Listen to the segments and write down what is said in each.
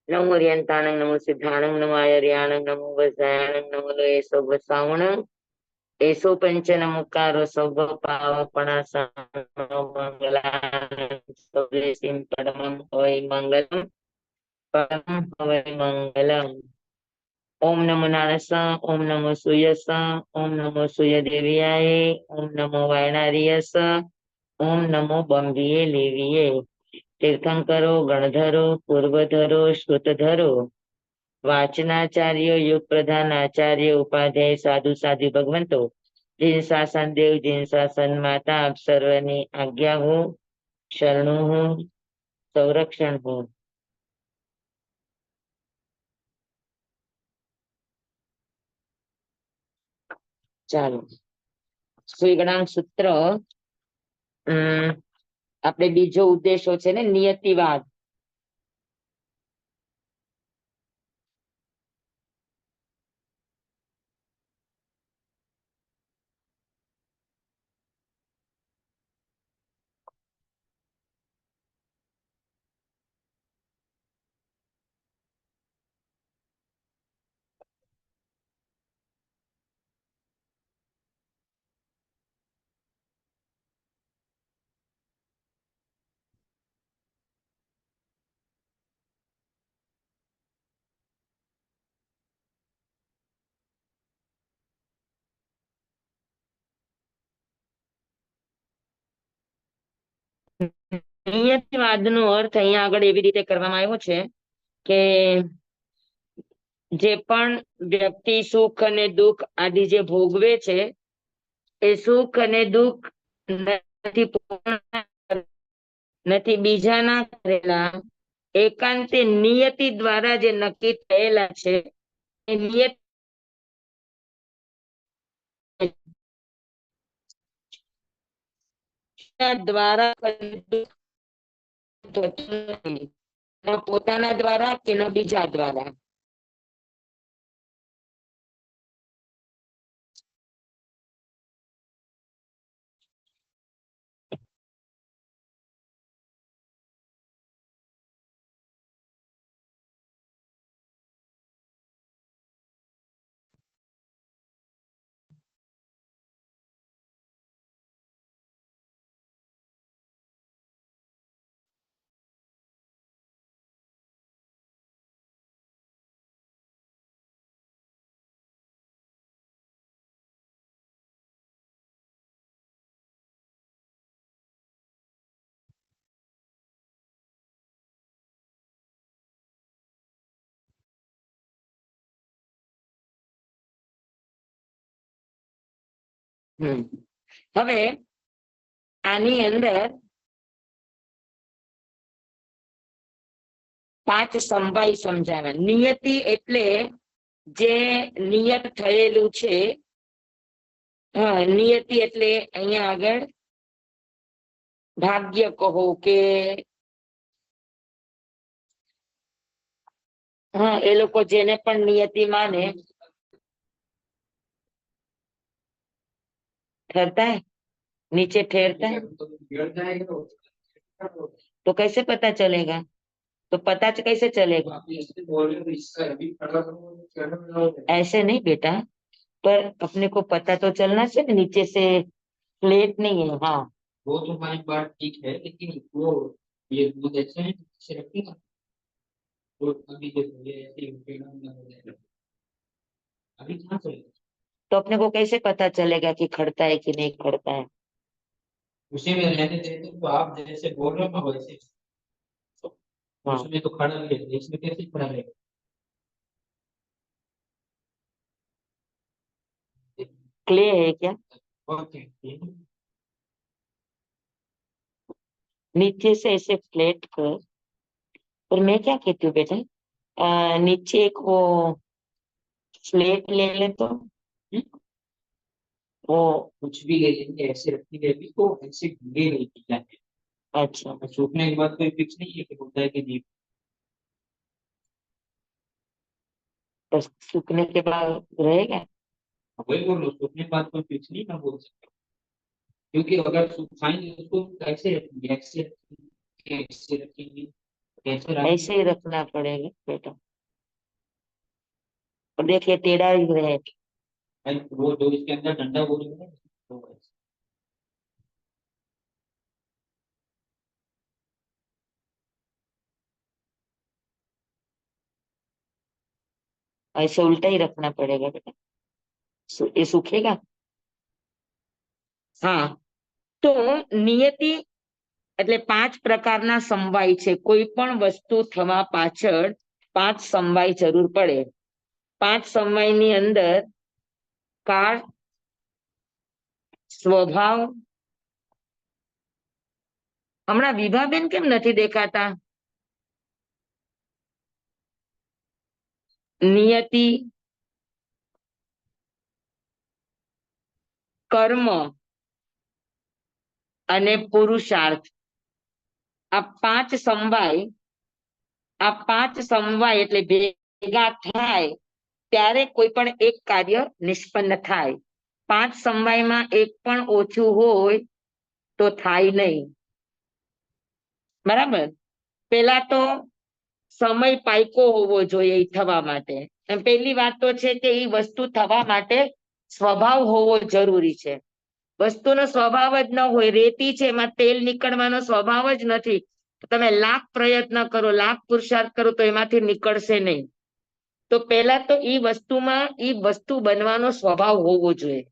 नमो रियंताणं नमो सिद्धाणं नमो आयर्याणं नमो वज्रायणं नमो लोयेशो वसावणं एषो पंचनमुकारो सौभ पावपणासनो मंगलानं सौलेसिं परमं हवै मंगलम् परमं हवै मंगलम्। ओम नमो नारस ओम नमो सूयस ओम नमो सूय देव्याय ओम नमो वायनारियस ओम नमो बंबिये लेविये। तीर्थंकरो गणधरो पूर्वधरो श्रुतधरो वाचनाचार्य युग प्रधान आचार्य उपाध्याय साधु साधु भगवंतो जिन शासन देव जिन शासन माता आप सर्वनी आज्ञा हो शरणु हो संरक्षण हो। ચાલો સુઈગણાંક સૂત્ર આપણે બીજો ઉદ્દેશો છે ને નિયતિવાદ। નિયતિવાદનો અર્થ અહીંયા આગળ એવી રીતે કરવામાં આવ્યો છે કે જે પણ વ્યક્તિ સુખ અને દુઃખ આદિ જે ભોગવે છે એ સુખ અને દુઃખ નથી નથી બીજાના કરેલા, એકાંતે નિયતિ દ્વારા જે નક્કી થયેલા છે એ નિયત દ્વારા પોતાના દ્વારા કે ન બીજા દ્વારા। હવે આની અંદર 5 સમવાય સમજાવ્યા। નિયતિ એટલે જે નિયત થયેલું છે। હા, નિયતિ એટલે અહીંયા આગળ ભાગ્ય કહો કે હા એ લોકો જેને પણ નિયતિ માને ठहरता है नीचे ठहरता है तो कैसे पता चलेगा? तो पता कैसे चलेगा? ऐसे नहीं बेटा, पर अपने को पता तो चलना चाहिए ना, नीचे से प्लेट नहीं है। हाँ वो तो हमारी बात ठीक है, लेकिन वो ये दूध ऐसे है से रखी ना, तो अभी देखो ये ऐसे अभी कहाँ चलेगा? तो अपने को कैसे पता चलेगा कि खड़ता है कि नहीं खड़ता है? उसी में रहने देते तो आप जैसे बोल रहे हो ना वैसे। हाँ उसमें तो खड़ा है, इसमें कैसे खड़ा है? क्ले है क्या? ओके, नीचे से ऐसे फ्लैट कर। और मैं क्या कहती हूँ बेटा, नीचे एक वो स्लेट ले ले तो वो कुछ भी ले लेंगे, ऐसे रखी रहेगी तो ऐसे गिरे नहीं की जाए। अच्छा, और सूखने के बाद कोई फिक्स नहीं है कि होता है कि नहीं। तो सूखने के बाद रहेगा? वही बोल रहा हूँ, सूखने के बाद कोई फिक्स नहीं ना बोल सकते, क्योंकि अगर सुखाएंगे उसको कैसे रखेंगे, ऐसे रखेंगे, ऐसे रखेंगे, ऐसे ही रखना पड़ेगा बेटा, और देखिए टेढ़ा ही रहे। वो जो इसके अंदर डंडा वो जो है वो ऐसे उल्टा ही रखना पड़ेगा बेटा, ये सूखेगा। हाँ, તો નિયતિ એટલે 5 પ્રકારના સમવાય છે, કોઈ પણ વસ્તુ થવા પાછળ 5 સમવાય જરૂર પડે. 5 સમવાયની અંદર કાળ, સ્વભાવ. હમણાં વિભાબેન કેમ નથી દેખાતા? નિયતિ, કર્મ અને પુરુષાર્થ, આ 5 સમવાય, આ 5 સમવાય એટલે ભેગા થાય ત્યારે કોઈ પણ એક કાર્ય નિષ્પન્ન થાય. 5 સમવાયમાં એક પણ ઓછું હોય તો થાય નહીં. બરાબર. પેલા તો સમય પાયકો હોવો જોઈએ થવા માટે. પહેલી વાત તો છે કે એ વસ્તુ થવા માટે સ્વભાવ હોવો જરૂરી છે. વસ્તુનો સ્વભાવ જ ન હોય, રેતી છે એમાં તેલ નીકળવાનો સ્વભાવ જ નથી, તમે લાખ પ્રયત્ન કરો, લાખ પુરુષાર્થ કરો તો એમાંથી નીકળશે નહીં. તો પહેલા તો એ વસ્તુમાં એ વસ્તુ બનવાનો સ્વભાવ હોવો જોઈએ.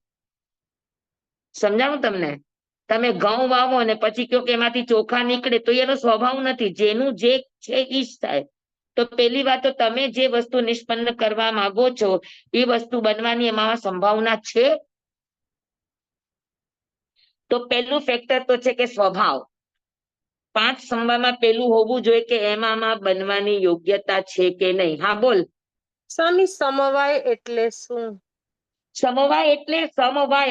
સમજાવું તમને? તમે ઘઉં વાવો અને પછી કહો કે એમાંથી ચોખા નીકળે તો એનો સ્વભાવ નથી, જેનું જે છે એ જ થાય. તો પહેલી વાત તો તમે જે વસ્તુ નિષ્પન્ન કરવા માંગો છો એ વસ્તુ બનવાની એમાં સંભાવના છે. તો પહેલું ફેક્ટર તો છે કે સ્વભાવ. 5 સમવાયમાં પેલું હોવું જોઈએ કે એમાં બનવાની યોગ્યતા છે કે નહીં. હા બોલ. સ્વામી સમવાય એટલે શું? સમવાય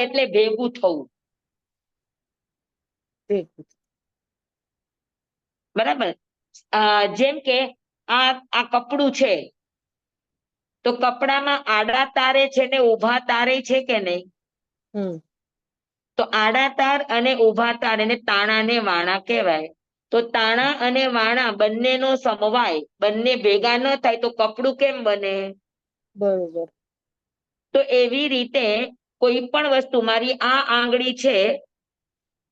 એટલે ભેગું થવું. બરાબર. જેમ કે આ કપડું છે તો કપડામાં આડા તારે છે ને ઉભા તારે છે કે નહીં? તો આડા તાર અને ઉભા તાર એને તાણા ને વાણા કહેવાય. તો તાણા અને વાણા બંનેનો સમવાય, બંને ભેગા ન થાય તો કપડું કેમ બને? બરોબર. તો એવી રીતે કોઈ પણ વસ્તુ, મારી આ આંગળી છે,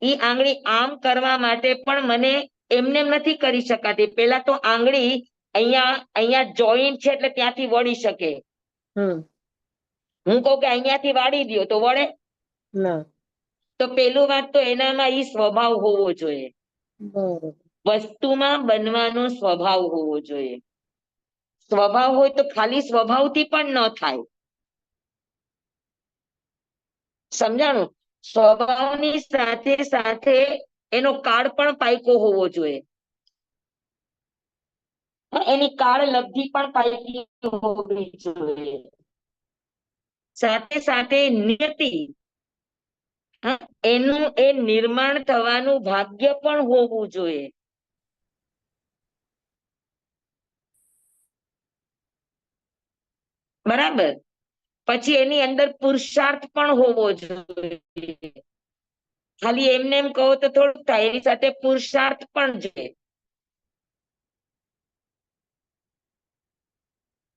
એ આંગળી આમ કરવા માટે પણ મને એમને નથી કરી શકાતી. પેલા તો આંગળી અહીંયા જોઈન્ટ છે એટલે ત્યાંથી વળી શકે. હું કહું કે અહીંયાથી વાળી દો તો વળે ના. તો પેલું વાત તો એનામાં ઈ સ્વભાવ હોવો જોઈએ. વસ્તુમાં બનવાનો સ્વભાવ હોવો જોઈએ. સ્વભાવ હોય તો ખાલી સ્વભાવથી પણ ન થાય. સમજાણું? સ્વભાવની સાથે સાથે એનો કાળ પણ પાયકો હોવો જોઈએ. એની કાળ લબ્ધિ પણ પાયકી હોવી જોઈએ. સાથે સાથે નિયતિ, એનું એ નિર્માણ થવાનું ભાગ્ય પણ હોવું જોઈએ. બરાબર. પછી એની અંદર પુરુષાર્થ પણ હોવો જોઈએ. ખાલી એમને એમ કહો તો થોડું થાય, એની સાથે પુરુષાર્થ પણ જોઈએ.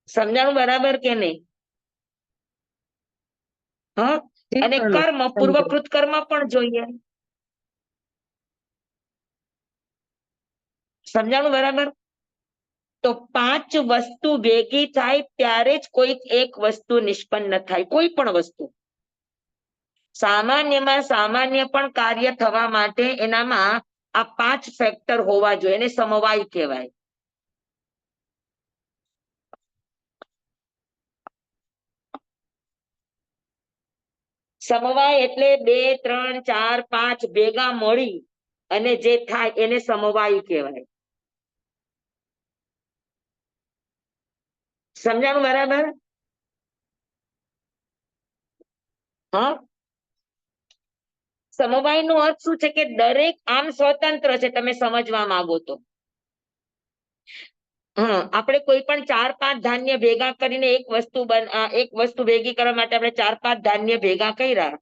સમજાણું બરાબર કે નહીં? હા. અને કર્મ, પૂર્વકૃત કર્મ પણ જોઈએ. સમજાણું બરાબર? તો 5 વસ્તુ ભેગી થાય ત્યારે જ કોઈક એક વસ્તુ નિષ્પન્ન થાય, કોઈ પણ વસ્તુ. સામાન્યમાં સામાન્ય પણ કાર્ય થવા માટે એનામાં આ 5 ફેક્ટર હોવા જોઈએ, એને સમવાય કહેવાય. સમવાય એટલે 2, 3, 4, 5 ભેગા મળી અને જે થાય એને સમવાય કહેવાય. સમજાણું બરાબર? હા. સમવાય નો અર્થ શું છે કે દરેક આમ સ્વતંત્ર છે, તમે સમજવા માંગો તો. આપણે કોઈ પણ 4-5 ધાન્ય ભેગા કરીને એક વસ્તુ ભેગી કરવા માટે આપણે 4-5 ધાન્ય ભેગા કર્યા,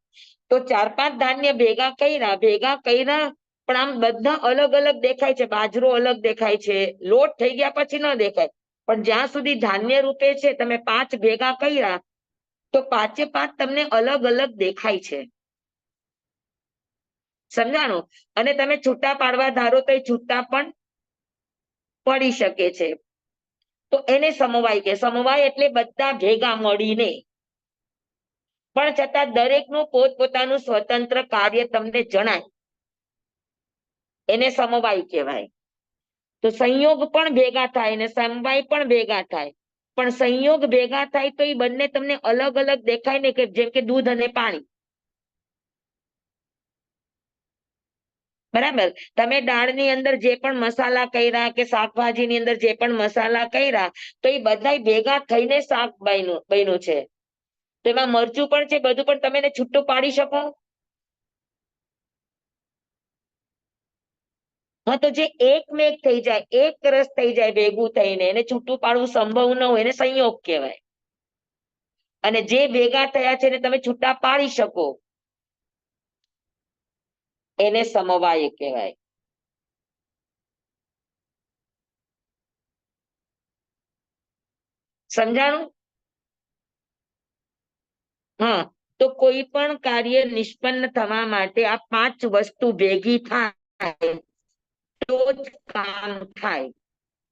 તો 4-5 ધાન્ય ભેગા કર્યા પણ આમ બધા અલગ અલગ દેખાય છે. બાજરો અલગ દેખાય છે, લોટ થઈ ગયા પછી ન દેખાય. પણ જ્યાં સુધી ધાન્ય રૂપે છે તમે 5 ભેગા કર્યા તો 5 તમને અલગ અલગ દેખાય છે. સમજાણું? અને તમે છૂટા પાડવા ધારો તો એ છૂટા પણ પડી શકે છે. તો એને સમવાય કે સમવાય એટલે બધા ભેગા મળીને, પણ છતાં દરેકનું પોતપોતાનું સ્વતંત્ર કાર્ય તમને જણાય, એને સમવાય કહેવાય. તો સંયોગ પણ ભેગા થાય ને સમવાય પણ ભેગા થાય. પણ સંયોગ ભેગા થાય તો એ બંને તમને અલગ અલગ દેખાય ને, કે જેમ કે દૂધ અને પાણી. બરાબર? તમે દાળની અંદર જે પણ મસાલા કર્યા કે શાકભાજીની અંદર જે પણ મસાલા કર્યા તો એ બધા ભેગા થઈને શાક બન્યું છે. તો એમાં મરચું પણ છે, બધું, પણ તમે એને છૂટું પાડી શકો? હા, તો જે એકમેક થઈ જાય, એક રસ થઈ જાય ભેગું થઈને, એને છૂટું પાડવું સંભવ ન હોય, એને સંયોગ કહેવાય. અને જે ભેગા થયા છે એને તમે છૂટા પાડી શકો, એને સમવાય કહેવાય. સમજાણું? હા, તો કોઈ પણ કાર્ય નિષ્પન્ન થવા માટે આ 5 વસ્તુ ભેગી થાય તો જ કામ થાય,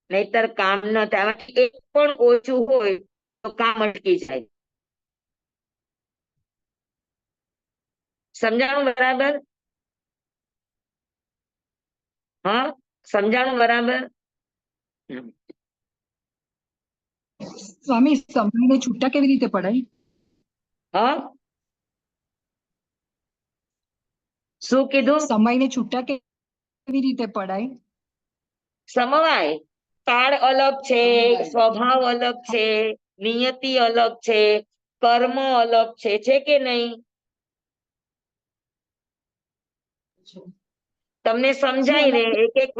નહીતર કામ ન થાય. એક પણ ઓછું હોય તો કામ અટકી જાય. સમજાણું બરાબર? હા, સમજાણું બરાબર? સ્વામી, સમયને છૂટા કેવી રીતે પડાય? હા, શું કીધું? સમયને છૂટા કેવી રીતે પડાય? સમવાય. કાળ અલગ છે, સ્વભાવ અલગ છે, નિયતિ અલગ છે, કર્મ અલગ છે કે નહીં? તમને સમજાય ને? એક એક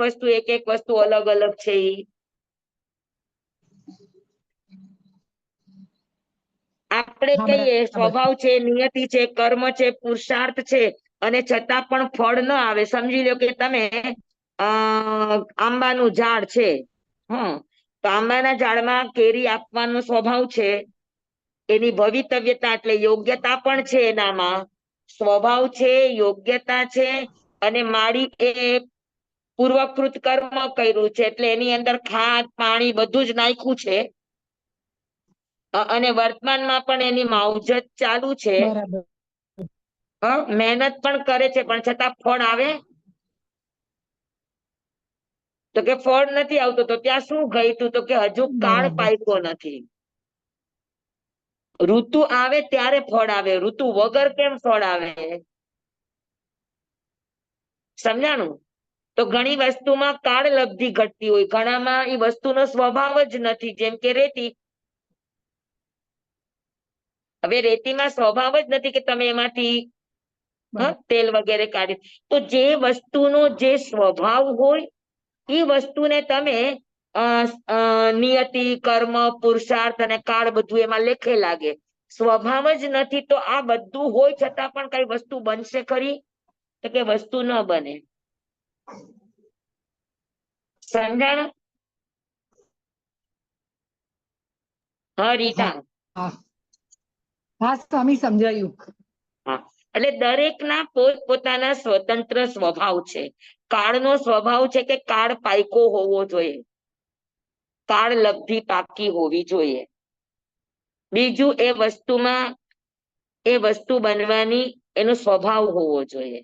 વસ્તુ અલગ અલગ છે. આપણે હા, કહીએ બરાબર. સ્વભાવ છે, નિયતિ છે, કર્મ છે, પુરુષાર્થ છે, અને છતાં પણ ફળ ન આવે. સમજી લો કે તમે આંબાનું ઝાડ છે, તો આંબાના ઝાડમાં કેરી આપવાનો સ્વભાવ છે, એની ભવિતવ્યતા એટલે યોગ્યતા પણ છે, એનામાં સ્વભાવ છે, યોગ્યતા છે, અને માળી એ પૂર્વકૃત કર્મ કર્યું છે, એટલે એની અંદર ખાદ પાણી બધું જ નાખ્યું છે. અને વર્તમાનમાં પણ એની માવજત ચાલુ છે. બરાબર. મહેનત પણ કરે છે, પણ છતાં ફળ આવે? તો કે ફળ નથી આવતું. તો ત્યાં શું ગયું? તો કે હજુ કાળ બરાબર. પાક્યો નથી. ઋતુ આવે ત્યારે ફળ આવે, ઋતુ વગર કેમ ફળ આવે? સમજાણું? તો ઘણી વસ્તુમાં કાળ લબ્ધિ ઘટતી હોય, ઘણામાં એ વસ્તુનો સ્વભાવ જ નથી. જેમ કે રેતી. હવે રેતીમાં સ્વભાવ જ નથી કે તમે એમાંથી તેલ વગેરે કાઢી. તો જે વસ્તુનો જે સ્વભાવ હોય એ વસ્તુને તમે નિયતિ, કર્મ, પુરુષાર્થ અને કાળ બધું એમાં લેખે લાગે. સ્વભાવ જ નથી તો આ બધું હોય છતાં પણ કઈ વસ્તુ બનશે ખરી? તો કે વસ્તુ ન બને. સમજાણું? હા રીટા. હા સ્વામી, સમજાયું. હા, એટલે દરેકના પોતપોતાના સ્વતંત્ર સ્વભાવ છે. કાળનો સ્વભાવ છે કે કાળ પાયકો હોવો જોઈએ, કાળ લબ્ધિ પાકી હોવી જોઈએ. બીજું, એ વસ્તુ બનવાની એનો સ્વભાવ હોવો જોઈએ.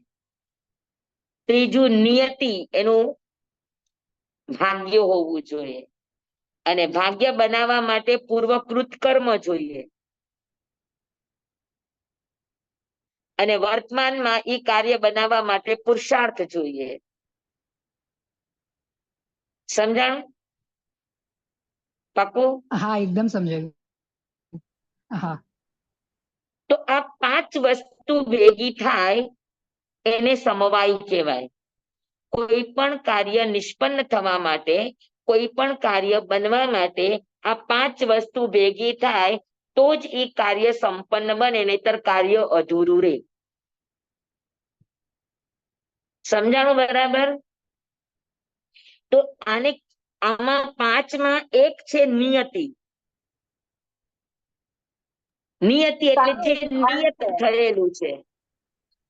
ત્રીજું, નિયતિ એનું ભાગ્ય હોવું જોઈએ. અને ભાગ્ય બનાવવા માટે પૂર્વકૃત કર્મ જોઈએ. અને વર્તમાનમાં એ કાર્ય બનાવવા માટે પુરુષાર્થ જોઈએ. સમજાણું? પાકું? હા, એકદમ સમજાયું. હા. તો આ 5 વસ્તુ ભેગી થાય એને સમવાય કહેવાય. કોઈ પણ કાર્ય નિષ્પન્ન થવા માટે, કોઈ પણ કાર્ય બનવા માટે આ 5 વસ્તુ ભેગી થાય તો જ એ કાર્ય સંપન્ન બને, નહીતર કાર્ય અધૂરું રહે. સમજાણું બરાબર? તો આને આમાં 5 માં એક છે નિયતિ. નિયતિ એટલે જે નિયત થયેલું છે.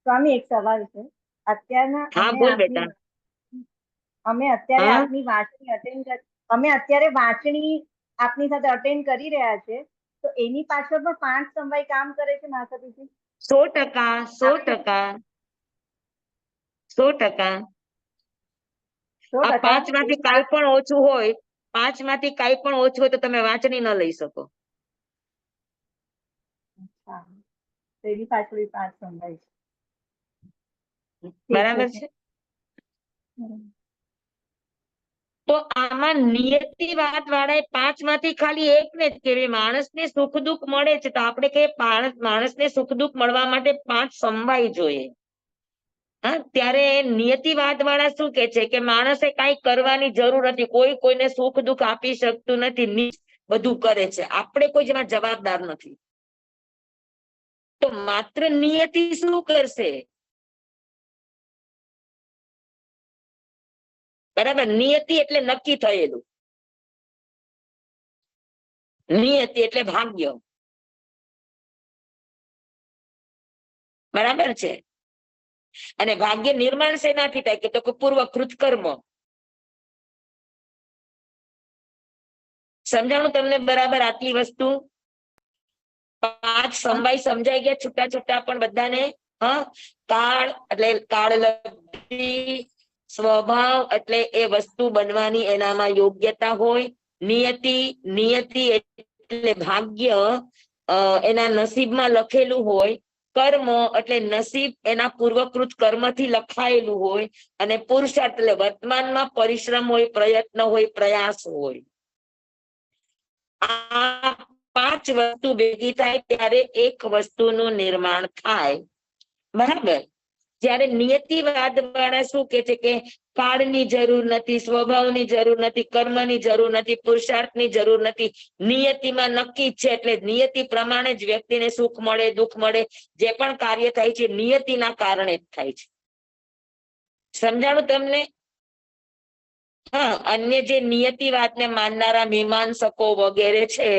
સ્વામી એક સવાલ છે. અત્યારના હા બોલ બેટા. અમે અત્યારે હા આપની વાંચણી અમે અત્યારે વાંચણી આપની સાથે અટેન્ડ કરી રહ્યા છે, તો એની પાછળ પણ 5 સમવાય કામ કરે છે માતાજી? 100%, 100%, 100%. આ 5 માંથી કાંઈ પણ ઓછું હોય, 5 માંથી કાંઈ પણ ઓછું હોય તો તમે વાંચણી ન લઈ શકો. એની પાછળ 5 સમવાય છે. બરાબર છે? તો આમાં નિયતિવાદ વાળા 5 માંથી ખાલી એકને જ કેવી માણસને સુખ દુઃખ મળે છે, તો આપણે કહીએ માણસને સુખ દુઃખ મળવા માટે 5 સમવાય જોઈએ. હા, ત્યારે નિયતિવાદ વાળા શું કે છે કે માણસે કાંઈ કરવાની જરૂર નથી, કોઈ કોઈને સુખ દુઃખ આપી શકતું નથી, બધું કરે છે, આપણે કોઈ જેમાં જવાબદાર નથી. તો માત્ર નિયતિ શું કરશે? બરાબર, નિયતિ એટલે નક્કી થયેલું, નિયતિ એટલે ભાગ્ય. બરાબર છે? અને ભાગ્ય નિર્માણ શેનાથી થાય કે તો કે પૂર્વકૃત કર્મ. સમજાણું તમને બરાબર આટલી વસ્તુ? 5 સમવાય સમજાઈ ગયા છૂટા છૂટા પણ બધાને? હા, કાળ એટલે કાળલબ્ધિ, સ્વભાવ એટલે એ વસ્તુ બનવાની એનામાં યોગ્યતા હોય, નિયતિ એટલે ભાગ્ય એના નસીબમાં લખેલું હોય, કર્મ એટલે નસીબ એના પૂર્વકૃત કર્મથી લખાયેલું હોય, અને પુરુષાર્થ એટલે વર્તમાનમાં પરિશ્રમ હોય, પ્રયત્ન હોય, પ્રયાસ હોય. આ 5 વસ્તુ ભેગી થાય ત્યારે એક વસ્તુનું નિર્માણ થાય. બરાબર? જ્યારે નિયતિવાદ વાળા શું કે છે કે કાળની જરૂર નથી, સ્વભાવની જરૂર નથી, કર્મની જરૂર નથી, પુરુષાર્થની જરૂર નથી, નિયતિમાં નક્કી છે, એટલે નિયતિ પ્રમાણે જ વ્યક્તિને સુખ મળે, દુઃખ મળે, જે પણ કાર્ય થાય છે નિયતિના કારણે જ થાય છે. સમજાણું તમને? હા, અન્ય જે નિયતિવાદને માનનારા મીમાંસકો વગેરે છે,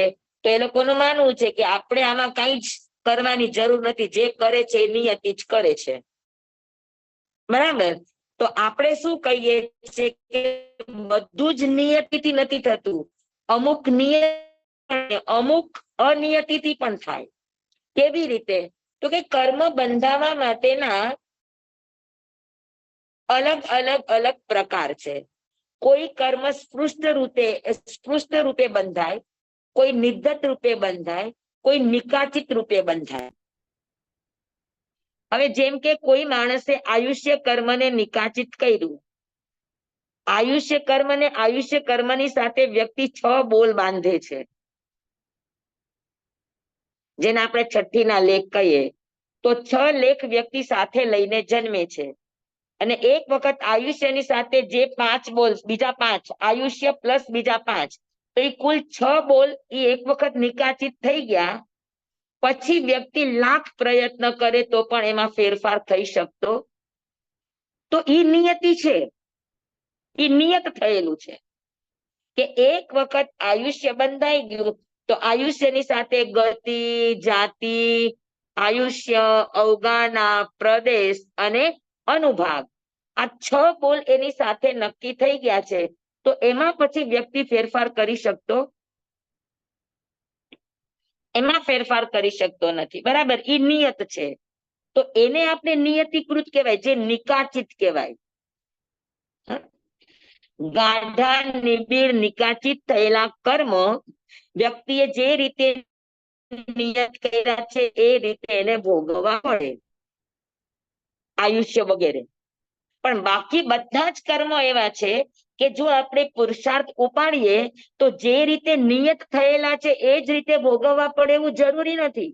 તો એ લોકોનું માનવું છે કે આપણે આમાં કઈ જ કરવાની જરૂર નથી, જે કરે છે એ નિયતિ જ કરે છે. બરાબર? તો આપણે શું કહીએ છીએ કે બધું જ નિયતિથી નથી થતું, અમુક અમુક અનિયતિથી પણ થાય. કેવી રીતે? તો કે કર્મ બંધાવવા માટેના અલગ અલગ પ્રકાર છે. કોઈ કર્મ સ્પૃષ્ટ રૂપે બંધાય, કોઈ નિર્ગત રૂપે બંધાય, કોઈ નિકાચિત રૂપે બંધાય. હવે જેમ કે કોઈ માણસે આયુષ્ય કર્મને નિકાચિત કર્યું, આયુષ્ય કર્મની સાથે વ્યક્તિ 6 બોલ બાંધે છે, જેને આપણે છઠ્ઠીના લેખ કહીએ, તો 6 લેખ વ્યક્તિ સાથે લઈને જન્મે છે. અને એક વખત આયુષ્યની સાથે જે 5 બોલ, બીજા 5 આયુષ્ય પ્લસ બીજા 5, તો એ કુલ 6 બોલ એ એક વખત નિકાચિત થઈ ગયા. પછી વ્યક્તિ લાખ પ્રયત્ન કરે તો પણ એમાં ફેરફાર થઈ શકતો, તો એ નિયતિ છે, એ નિયત થયેલું છે કે એક વખત આયુષ્ય બંધાઈ ગયું, તો આયુષ્યની સાથે ગતિ, જાતિ, આયુષ્ય, અવગાના, પ્રદેશ અને અનુભાગ, આ 6 બોલ એની સાથે નક્કી થઈ ગયા છે, તો એમાં પછી વ્યક્તિ ફેરફાર કરી શકતો નથી. બરાબર? એ નિયત છે. તો એને આપણે નિયતિકૃત કહેવાય, જે નિકાચિત કહેવાય. ગાઢા નિબિડ નિકાચિત થયેલા કર્મ વ્યક્તિએ જે રીતે નિયત કર્યા છે એ રીતે એને ભોગવવા પડે, આયુષ્ય વગેરે. પણ બાકી બધા જ કર્મો એવા છે કે જો આપણે પુરુષાર્થ ઉપાડીએ તો જે રીતે નિયત થયેલા છે એ જ રીતે ભોગવવા પડે એવું જરૂરી નથી.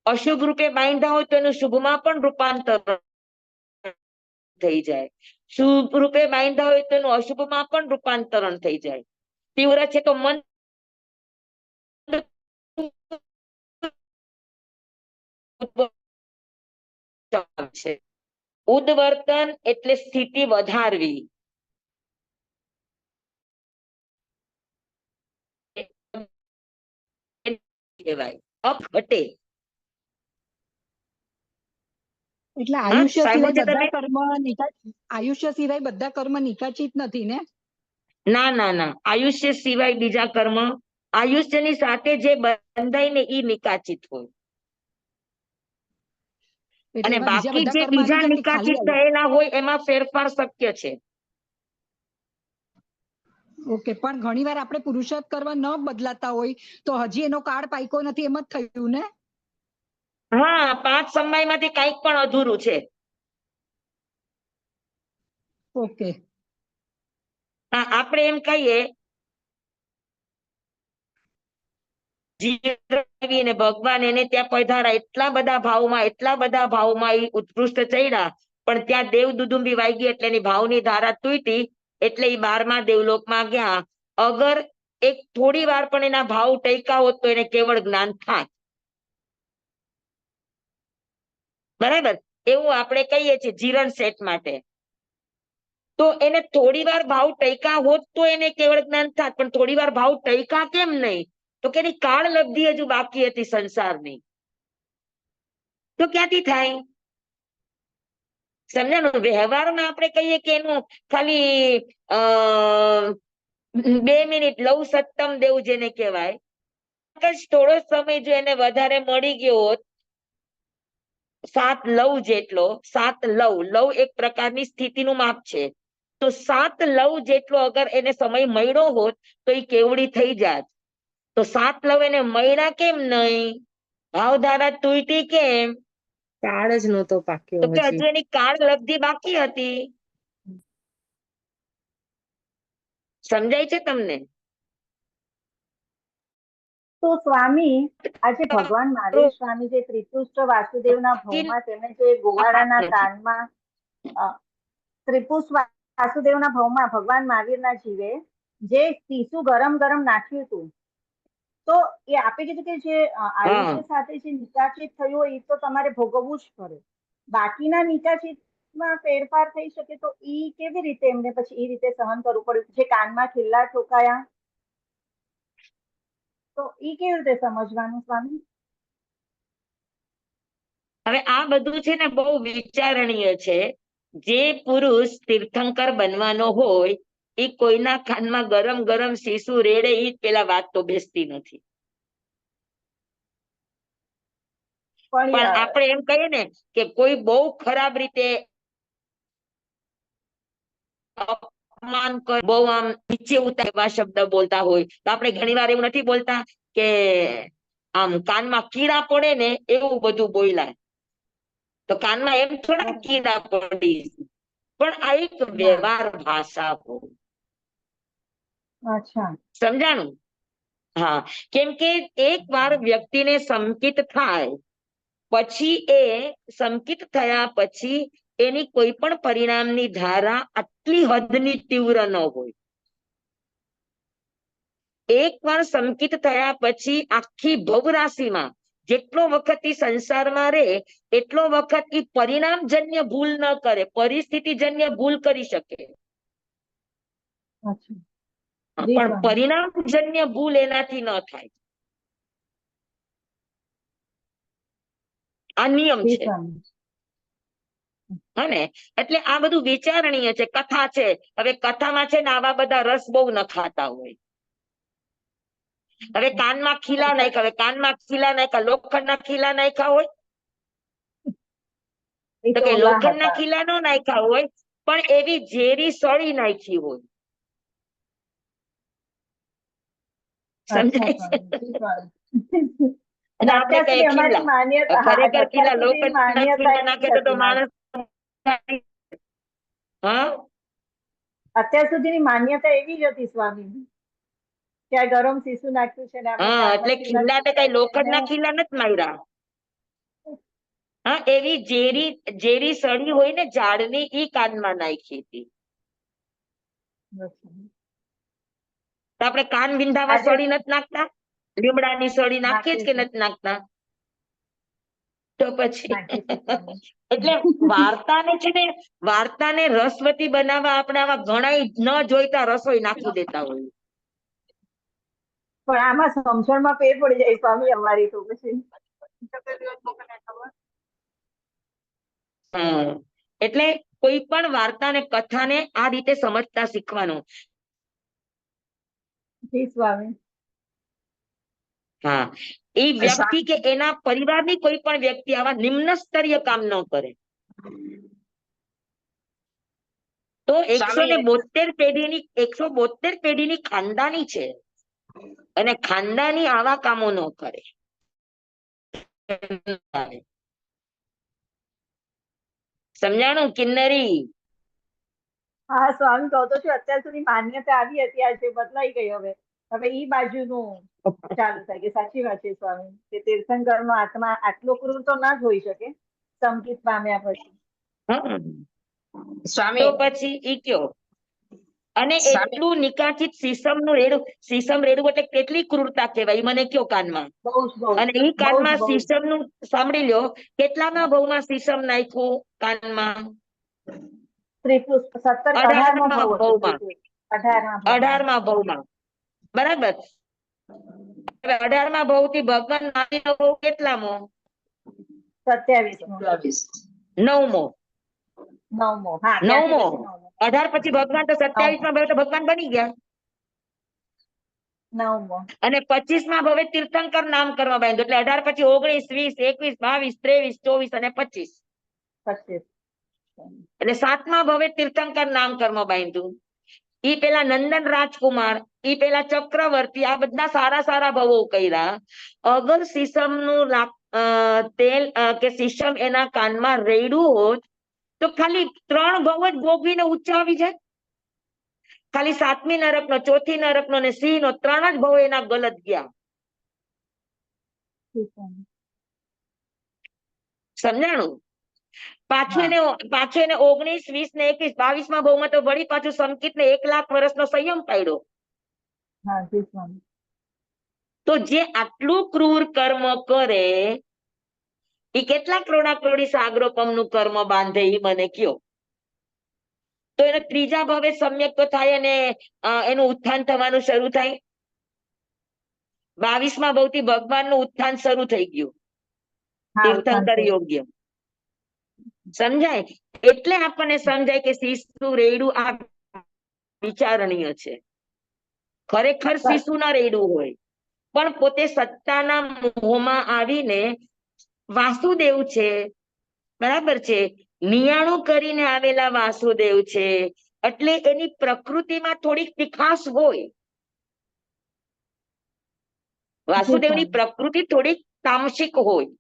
અશુભ રૂપે બાંધ્યા હોય તો એનું શુભમાં પણ રૂપાંતર થઈ જાય, શુભ રૂપે બાંધ્યા હોય તો એનું અશુભમાં પણ રૂપાંતરણ થઈ જાય. તીવ્ર છે તો મન છે, ઉદ્વર્તન એટલે સ્થિતિ વધારવી. કહેવાય અપ ઘટે. એટલે આયુષ્ય સાંભળ્યું સિવાય છે બધા તમે? કર્મ આયુષ્ય સિવાય બધા કર્મ નિકાચિત નથી ને? ના ના ના, આયુષ્ય સિવાય બીજા કર્મ, આયુષ્યની સાથે જે બંધાય ને એ નિકાચિત હોય, એટલે અને એમાં બીજા બાકી બધા જે કર્મ આવી બીજા જાય કે નિકાચિત ખાલી થયેલા હોય એમાં ફેરફાર શક્ય છે. ઓકે, પણ ઘણી વાર આપણે પુરુષાર્થ કરવા ન બદલાતા હોય તો હજી એનો કાળ પાક્યો નથી એમ જ થયું ને? હા, 5 સમયમાંથી કંઈક પણ અધૂરું છે. ઓકે. હા, આપણે એમ કહીએ જીવને ભગવાન એને ત્યાં પધારા, એટલા બધા ભાવમાં એ ઉત્કૃષ્ટ ચડ્યા, પણ ત્યાં દેવ દુદુંબી વાગી એટલે એની ભાવની ધારા તૂટી, એટલે એ 12મા દેવલોકમાં ગયા. અગર એક થોડી વાર પણ એના ભાવ ટૈકા હોત તો એને કેવળ જ્ઞાન થાય. બરાબર, એવું આપણે કહીએ છીએ જીવન સેટ માટે. તો એને થોડી વાર ભાવ ટૈકા હોત તો એને કેવળ જ્ઞાન થાત, પણ થોડી વાર ભાવ ટૈકા કેમ નહીં? તો કે એની કાળ લબ્ધિ હજુ બાકી હતી સંસારની, તો ક્યાંથી થાય? સમજાણું? વ્યવહારમાં આપણે કહીએ કે એનું ખાલી 2 મિનિટ લવ સત્તમ દેવ જેને કહેવાય, થોડો સમય જો એને વધારે મળી ગયો હોત, 7 લવ જેટલો, 7 લવ એક પ્રકારની સ્થિતિનું માપ છે, તો 7 લવ જેટલો અગર એને સમય મળ્યો હોત તો એ કેવડી થઈ જાત. તો 7 લવ એને મળ્યા કેમ નહીં? ભાવધારા તૂટી કેમ? કાળ જ નહોતો પાક્યો તો કે હજી. હજુ એની કાળ લબ્ધિ બાકી હતી. સમજાય છે તમને? તો સ્વામી, આજે ભગવાન મહાવીર સ્વામી જે ત્રિપુષ્ટ વાસુદેવના ભવમાં તેમણે જે ગોવાળાના કાનમાં ત્રિપુષ્ટ વાસુદેવના ભવમાં ભગવાન મહાવીરના જીવે જે શીશુ ગરમ ગરમ નાખ્યું હતું, તો એ આપે કીધું કે જે આયુષ્ય સાથે જે નિકાચિત થયું હોય એ તો તમારે ભોગવવું જ પડે. બાકીના નિકાચિતમાં ફેરફાર થઈ શકે તો ઈ કેવી રીતે એમને પછી એ રીતે સહન કરવું પડ્યું? જે કાનમાં ખિલ્લા ઠોકાયા તો ઈ કેવી રીતે સમજવાનું સ્વામી? હવે આ બધું છે ને બહુ વિચારણીય છે. જે પુરુષ તીર્થંકર બનવાનો હોય એ કોઈના કાનમાં ગરમ ગરમ શીશુ રેડે એ પેલા વાત તો બેસતી નથી. પણ આપણે એમ કહીએ ને કે કોઈ બહુ ખરાબ રીતે અપમાન કરે, બહુ આમ નીચે ઉતાર એવા શબ્દ બોલતા હોય તો આપણે ઘણી વાર એવું નથી બોલતા કે આમ કાનમાં કીડા પડે ને એવું બધું બોલ્યા, તો કાનમાં એમ થોડા કીડા પડી, પણ આ એક વ્યવહાર ભાષા હોય. અચ્છા, સમજાણું? હા, કેમ કે એક વાર વ્યક્તિને સંકિત થાય પછી એ સંકિત થયા પછી એની કોઈ પણ પરિણામની ધારા આટલી હદની તીવ્ર ન હોય. એક વાર સંકિત થયા પછી આખી ભવ રાશિમાં જેટલો વખત ઈ સંસારમાં રહે એટલો વખત ઈ પરિણામજન્ય ભૂલ ન કરે, પરિસ્થિતિજન્ય ભૂલ કરી શકે, પણ પરિણામજન્ય ભૂલ એનાથી ન થાય. આ નિયમ છે. હને એટલે આ બધું વિચારણીય છે. કથા છે, હવે કથામાં છે ને આવા બધા રસ બહુ નખાતા હોય. હવે કાનમાં ખીલા નાખ્યા, હવે કાનમાં ખીલા નાખ્યા, લોખંડના ખીલા નાખ્યા હોય તો કે લોખંડના ખીલા નો નાખ્યા હોય, પણ એવી ઝેરી સળી નાખી હોય. સમજાય છે? અને આપણે અત્યાર કહીએ સુધી અમારી ખીલા, માન્યતા, ખરેખર અત્યાર ખીલા સુધી લોખંડના માન્યતા ખીલા નાખે એવી તો હતી માણસ હા અત્યાર સુધીની માન્યતા એવી જ હતી સ્વામી કે આ ગરમ શીશુ નાખ્યું છે ને આપણે હા, કાનમાં એટલે ખીલા ખીલા કઈ ઠોકાય છે લોખંડના ખીલા નથી માર્યા. હા, એવી ઝેરી સળી હોય ને ઝાડની ઈ કાનમાં નાખી હતી. તો આપણે કાન વિંધાવા આજે સળી નથી નાખતા? લીમડાની સળી નાખીએ જ કે નથી નાખતા? તો પછી નાખીએ છીએ સ્વામી. એટલે વાર્તાને છે ને, વાર્તાને રસવતી બનાવવા આપણે આવા ઘણા ન જોઈતા રસોઈ નાખી દેતા હોય. પણ આમાં સમજણમાં ફેર પડી જાય સ્વામી અમારી તો પછી. એટલે કોઈ પણ વાર્તાને કથાને આ રીતે સમજતા શીખવાનું. જી સ્વામી. હા, એ વ્યક્તિ કે એના પરિવારની કોઈ પણ વ્યક્તિ આવા નિમ્ન સ્તરીય કામ ન કરે. તો 172 પેઢીની ખાનદાની છે, અને ખાનદાની આવા કામો ન કરે. સમજાણું કિન્નરી? હા સ્વામી, કહો તો છું અત્યાર સુધી માન્યતા આવી હતી, આજે બદલાઈ ગઈ. હવે ઈ બાજુનું ચાલુ થાય કે સાચી વાત છે સ્વામી, કે તીર્થંકર નો આત્મા આટલો ક્રૂર તો ના જ હોઈ શકે સંકિત પામ્યા પછી. તો પછી ઈ કયો, અને એટલું નિકાચિત સીસમ રેડું એટલે કેટલી ક્રૂરતા કહેવાય, મને કયો કાનમાં. બહુ જ અને ઈ કાનમાં સીસમ નું સાંભળી લ્યો, કેટલામાં ભાવમાં સીસમ નાખ્યું કાનમાં? 18મા ભાવ હતો. 18મા ભાવમાં, બરાબર. હવે 18મા ભાવ થી ભગવાન મહાવીરનો ભાવ કેટલામો? 9મો. 9મો. હા, 9મો. 18 પછી ભગવાન તો 27મા ભાવે તો ભગવાન બની ગયા. 9મો. અને 25મા ભાવે તીર્થંકર નામ કરવા બાંધ્યું. એટલે 18 પછી 19, 20, 21, 22, 23, 24 અને 25. એટલે 7મા ભાવે તીર્થંકર નામ કર્મ બાંધ્યું. ઈ પેલા નંદન રાજકુમાર, ઈ પેલા ચક્રવર્તી, આ બધા સારા સારા ભવો કર્યા. અગર સીસમ નું તેલ કે સીસમ એના કાનમાં રેડ્યું હોત તો ખાલી 3 ભવ જ ભોગવીને ઊંચા આવી જાય. ખાલી 7મી નરકનો, 4થી નરકનો ને સિંહ નો 3 જ ભવ એના ગલત ગયા. સમજાણું? પાછું એને 19, 20 ને 21, 22મા ભાવમાં તો વળી પાછું સંકિત ને 1 લાખ વર્ષનો સંયમ પાડ્યો. તો જે આટલું ક્રૂર કર્મ કરે, એ કેટલા કરોડા કરોડી સાગરોપમ નું કર્મ બાંધે, એ મને કયો. તો એને 3જા ભાવે સમ્યક તો થાય અને એનું ઉત્થાન થવાનું શરૂ થાય. 22મા ભાવથી ભગવાનનું ઉત્થાન શરૂ થઈ ગયું, તીર્થંકર યોગ્ય. સમજાય? એટલે આપણને સમજાય કે શિશુ રેડું આ વિચારણીય છે. ખરેખર શિશુ ના રેડું હોય, પણ પોતે સત્તાના મોહમાં આવીને વાસુદેવ છે, બરાબર છે, નિયાણું કરીને આવેલા વાસુદેવ છે, એટલે એની પ્રકૃતિમાં થોડીક તીખાસ હોય. વાસુદેવની પ્રકૃતિ થોડીક તામસિક હોય.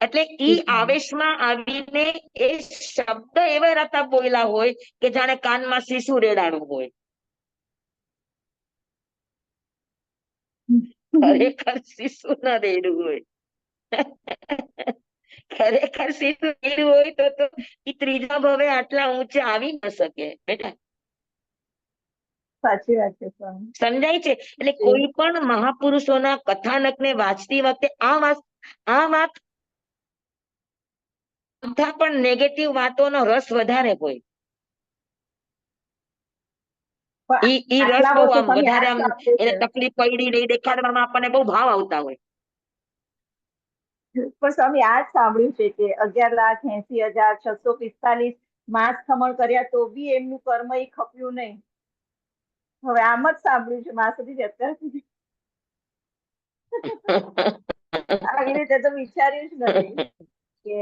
એટલે ઈ આવેશમાં આવીને એ શબ્દ એવા રાતા બોલ્યા હોય કે જાણે કાનમાં શીશુ રેડાણું હોય. ખરેખર શીશુ ના રેડું હોય. ખરેખર શીશુ રેડું હોય તો ઈ 3જા ભવે આટલા ઊંચે આવી ન શકે બેટા. સાચી વાત છે સ્વામી. સમજાય છે? એટલે કોઈ પણ મહાપુરુષોના કથાનકને વાંચતી વખતે આ વાત બધા પણ નેગેટિવ વાતોનો રસ વધારે હોય. ઈ રસ બહુ આમ વધારે આમ એને તકલીફ પડી નહીં દેખાડવામાં આપણને બહુ ભાવ આવતા હોય. પણ સ્વામી આ જ સાંભળ્યું છે કે 11,80,645 માસ ખમણ કર્યા તો બી એમનું કર્મ એ ખપ્યું નહીં. હવે આમ જ સાંભળ્યું છે માસ સુધી અત્યાર સુધી. આવી રીતે તો વિચાર્યું જ નથી કે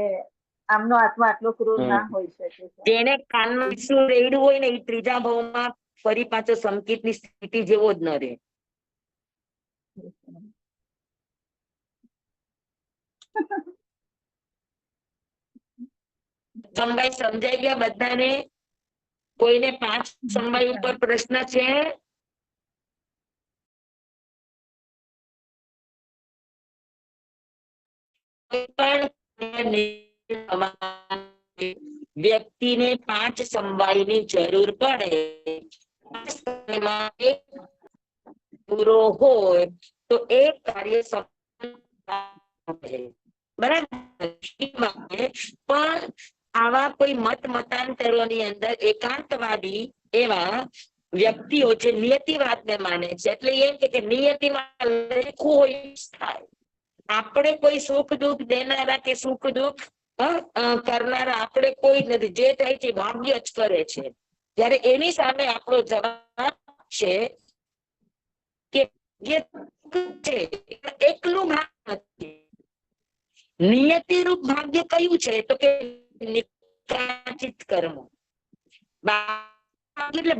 આમનો આત્મા આટલો ક્રૂર ના હોઈ શકે. જેને કાનમાં શીશુ રેડ્યું હોય ને એ 3જા ભાવમાં ફરી પાછો સંકિતની સ્થિતિ જેવો જ ન રહે. સમભાઈ સમજાઈ ગયા બધાને? કોઈને 5 સમભાઈ ઉપર પ્રશ્ન છે? વ્યક્તિને 5 સમવાયની જરૂર પડે, પૂરો હોય તો એ કાર્ય બરાબર. પણ આવા કોઈ મતાંતરોની અંદર એકાંતવાદી એવા વ્યક્તિઓ જે નિયતિવાદને માને છે, એટલે એમ કે નિયતિમાં લખ્યું હોય થાય. આપણે કોઈ સુખ દુઃખ દેનારા કે સુખ દુઃખ કરનારા આપણે કોઈ નથી. જે થાય છે ભાગ્ય જ કરે છે. ત્યારે એની સામે આપણો જવાબ છે કે જે છે એકલું ભાગ નથી. નિયતિરૂપ ભાગ્ય કયું છે? તો કે નિકાચિત કર્મ. એટલે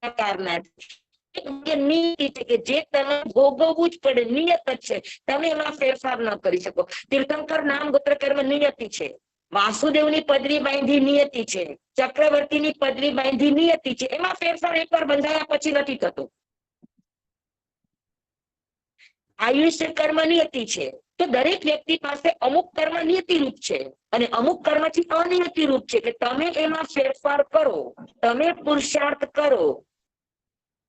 પ્રકારના નીતિ છે કે જે તમે ભોગવવું જ પડે, નિયત જ છે. તમે એમાં ફેરફાર ન કરી શકો. તીર્થંકર નામ ગોત્ર કર્મ નિયતિ છે. વાસુદેવની પદવી બાંધી નિયતિ છે. ચક્રવર્તીની પદવી બાંધી નિયતિ છે. એમાં ફેરફાર એકવાર બંધાયા પછી નથી થતો. આયુષ્ય કર્મ નિયતિ છે. તો દરેક વ્યક્તિ પાસે અમુક કર્મ નિયતિ રૂપ છે અને અમુક કર્મ થી અનિયતિ રૂપ છે કે તમે એમાં ફેરફાર કરો, તમે પુરુષાર્થ કરો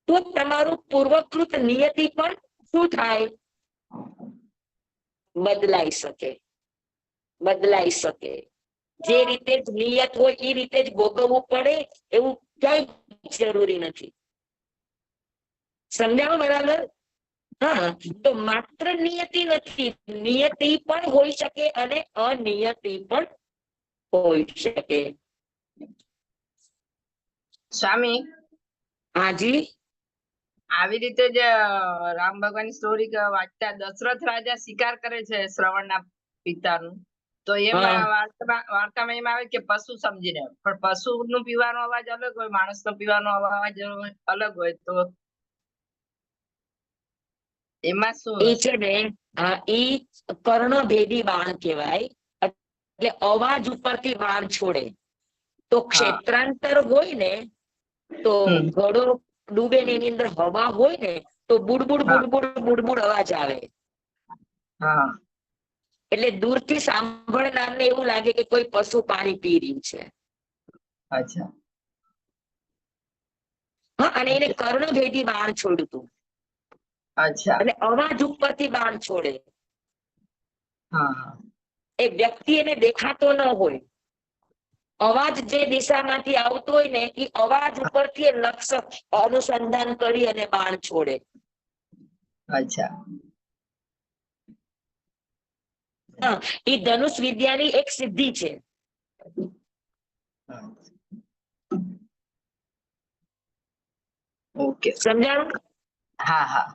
તો તમારું પૂર્વકૃત નિયતિ પણ શું થાય? બદલાઈ શકે. બદલાઈ શકે. જે રીતે જ નિયત હોય એ રીતે જ ભોગવવું પડે એવું કઈ જરૂરી નથી. સમજાવો બરાબર? હા, તો માત્ર નિયતિ નથી, નિયતિ પણ હોઈ શકે અને અનિયતિ પણ હોઈ શકે. સ્વામી, હાજી. આવી રીતે જે રામ ભગવાન સ્ટોરી વાંચતા દશરથ રાજા શિકાર કરે છે શ્રવણના પિતાનું, તો એમાં વાર્તામાં એમ આવે કે પશુ સમજીને, પણ પશુ નું પીવાનો અવાજ અલગ હોય, માણસ નો પીવાનો અવાજ અલગ હોય, તો એમાં શું એ છે ને, એ કર્ણભેદી બાણ કહેવાય. એટલે અવાજ ઉપરથી બાણ છોડે. તો ક્ષેત્રાંતર હોય ને, તો ઘડો ડૂબે ને એની અંદર હવા હોય ને, તો બુડબુડ બુડબુડ બુડબુડ અવાજ આવે. એટલે દૂરથી સાંભળનારને એવું લાગે કે કોઈ પશુ પાણી પી રહ્યું છે. અચ્છા. હા, અને એને કર્ણભેદી બાણ છોડ્યું હતું. અચ્છા. એટલે અવાજ ઉપરથી બાણ છોડે. એ વ્યક્તિ એને દેખાતો ન હોય, અવાજ જે દિશામાંથી આવતો હોય ને એ અવાજ ઉપરથી લક્ષ્ય અનુસંધાન કરી અને બાણ છોડે. અચ્છા. હા, એ ધનુષ વિદ્યાની એક સિદ્ધિ છે. ઓકે, સમજાણું? હા હા.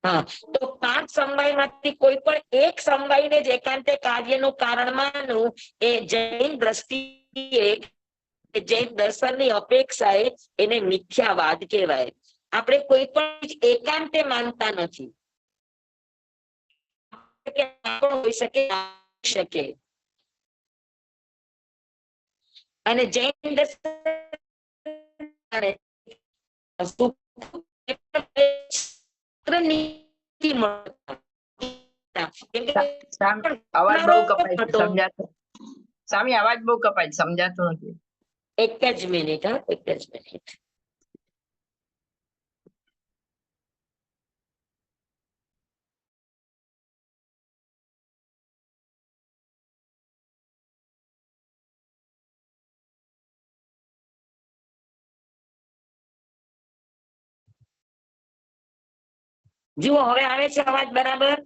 હા, તો 5 સમવાયમાંથી કોઈ પણ એક સમવાયને જ એકાંતે કાર્યનું કારણ માનવું એ જૈન દ્રષ્ટિએ, જૈન દર્શનની અપેક્ષાએ એને મિથ્યાવાદ કહેવાય. આપણે કોઈ પણ એકાંતે માનતા નથી. હોઈ શકે. અને જૈન દર્શન અવાજ બહુ કપાય છે, સમજાતો. સ્વામી, અવાજ બહુ કપાય, સમજાતો નથી. એક જ મિનિટ. હા, એક જ મિનિટ. જુઓ, હવે આવે છે અવાજ બરાબર?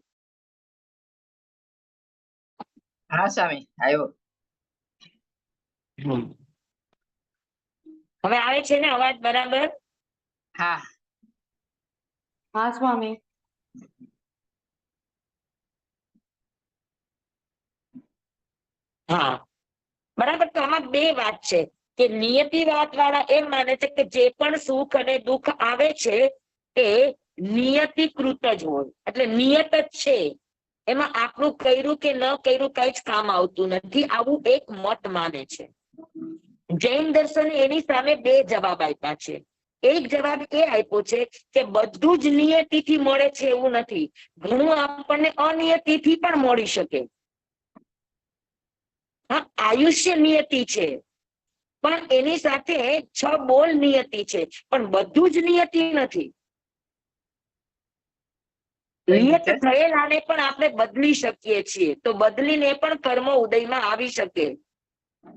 હા સ્વામી, આવ્યો. હવે આવે છે ને અવાજ બરાબર? હા હા સ્વામી. હા, બરાબર. તો આમાં બે વાત છે કે નિયતિવાદ વાળા એમ માને છે કે જે પણ સુખ અને દુઃખ આવે છે એ નિયતિકૃત જ હોય, એટલે નિયત જ છે. એમાં આપણું કર્યું કે ન કર્યું કઈ જ કામ આવતું નથી, આવું એક મત માને છે. જૈન દર્શને એની સામે બે જવાબ આપ્યા છે. એક જવાબ એ આપ્યો છે કે બધું જ નિયતિથી મળે છે એવું નથી, ઘણું આપણને અનિયતિથી પણ મળી શકે. હા, આયુષ્ય નિયતિ છે, પણ એની સાથે 6 બોલ નિયતિ છે, પણ બધું જ નિયતિ નથી. નિયત થયેલાને પણ આપણે બદલી શકીએ છીએ, તો બદલીને પણ કર્મ ઉદયમાં આવી શકે.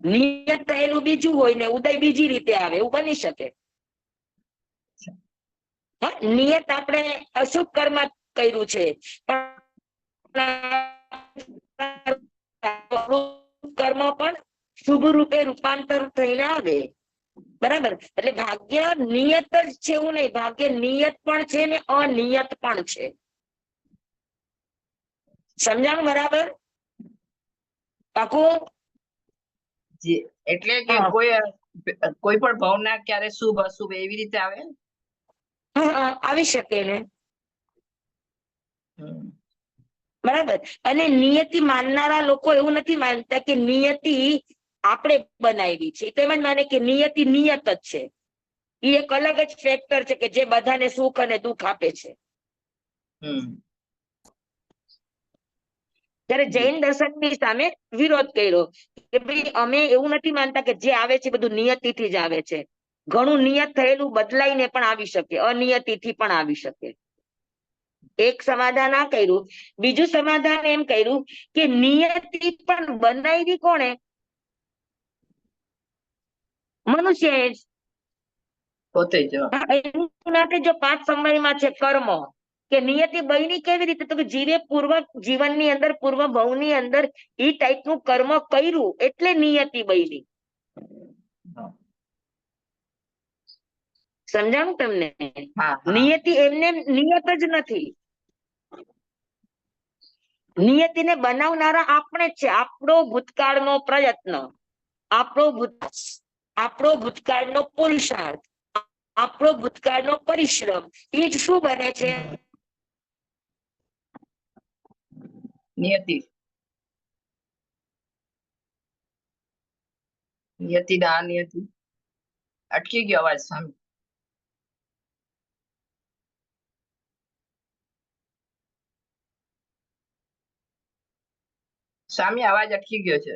નિયત થયેલું બીજું હોય ને ઉદય બીજી રીતે આવે, એવું બની શકે. હા, નિયત આપણે અશુભ કર્મ કર્યું છે, કર્મ પણ શુભ રૂપે રૂપાંતર થઈને આવે. બરાબર, એટલે ભાગ્ય નિયત જ છે એવું નહીં, ભાગ્ય નિયત પણ છે ને અનિયત પણ છે. સમજાણું બરાબર? પાકું? એટલે કે કોઈ પણ ભાવના ક્યારે શુભ અશુભ એવી રીતે આવે. હા, આવી શકે ને. બરાબર, અને નિયતિ માનનારા લોકો એવું નથી માનતા કે નિયતિ આપણે બનાવી છે. તો એમ જ માને કે નિયતિ નિયત જ છે. એ એક અલગ જ ફેક્ટર છે કે જે બધાને સુખ અને દુઃખ આપે છે. ત્યારે જૈન દર્શનની સામે વિરોધ કર્યો કે ભાઈ અમે એવું નથી માનતા કે જે આવે છે બધું નિયતિથી જ આવે છે. ઘણું નિયત થયેલું બદલાઈને પણ આવી શકે, અનિયતિથી પણ આવી શકે. એક સમાધાન આ કર્યું. બીજું સમાધાન એમ કર્યું કે નિયતિ પણ બનાવી કોણે? મનુષ્ય. પોતે જ. જો 5 સમયમાં છે કર્મ કે નિયતિ બની કેવી રીતે? તો કે જીવે પૂર્વ જીવનની અંદર પૂર્વ ભવની અંદર એ ટાઈપનું કર્મ કર્યું એટલે નિયતિ બની. સમજાણું તમને? નિયતિ એમને નિયત જ નથી. નિયતિને બનાવનારા આપણે જ છે. આપણો ભૂતકાળનો પ્રયત્ન, આપણો ભૂતકાળનો પુરુષાર્થ, આપણો ભૂતકાળનો પરિશ્રમ, એ જ શું બને છે? નિયતિ. નિયતિ દા નિયતિ. અટકી ગયો અવાજ સામે. સામે અવાજ અટકી ગયો છે.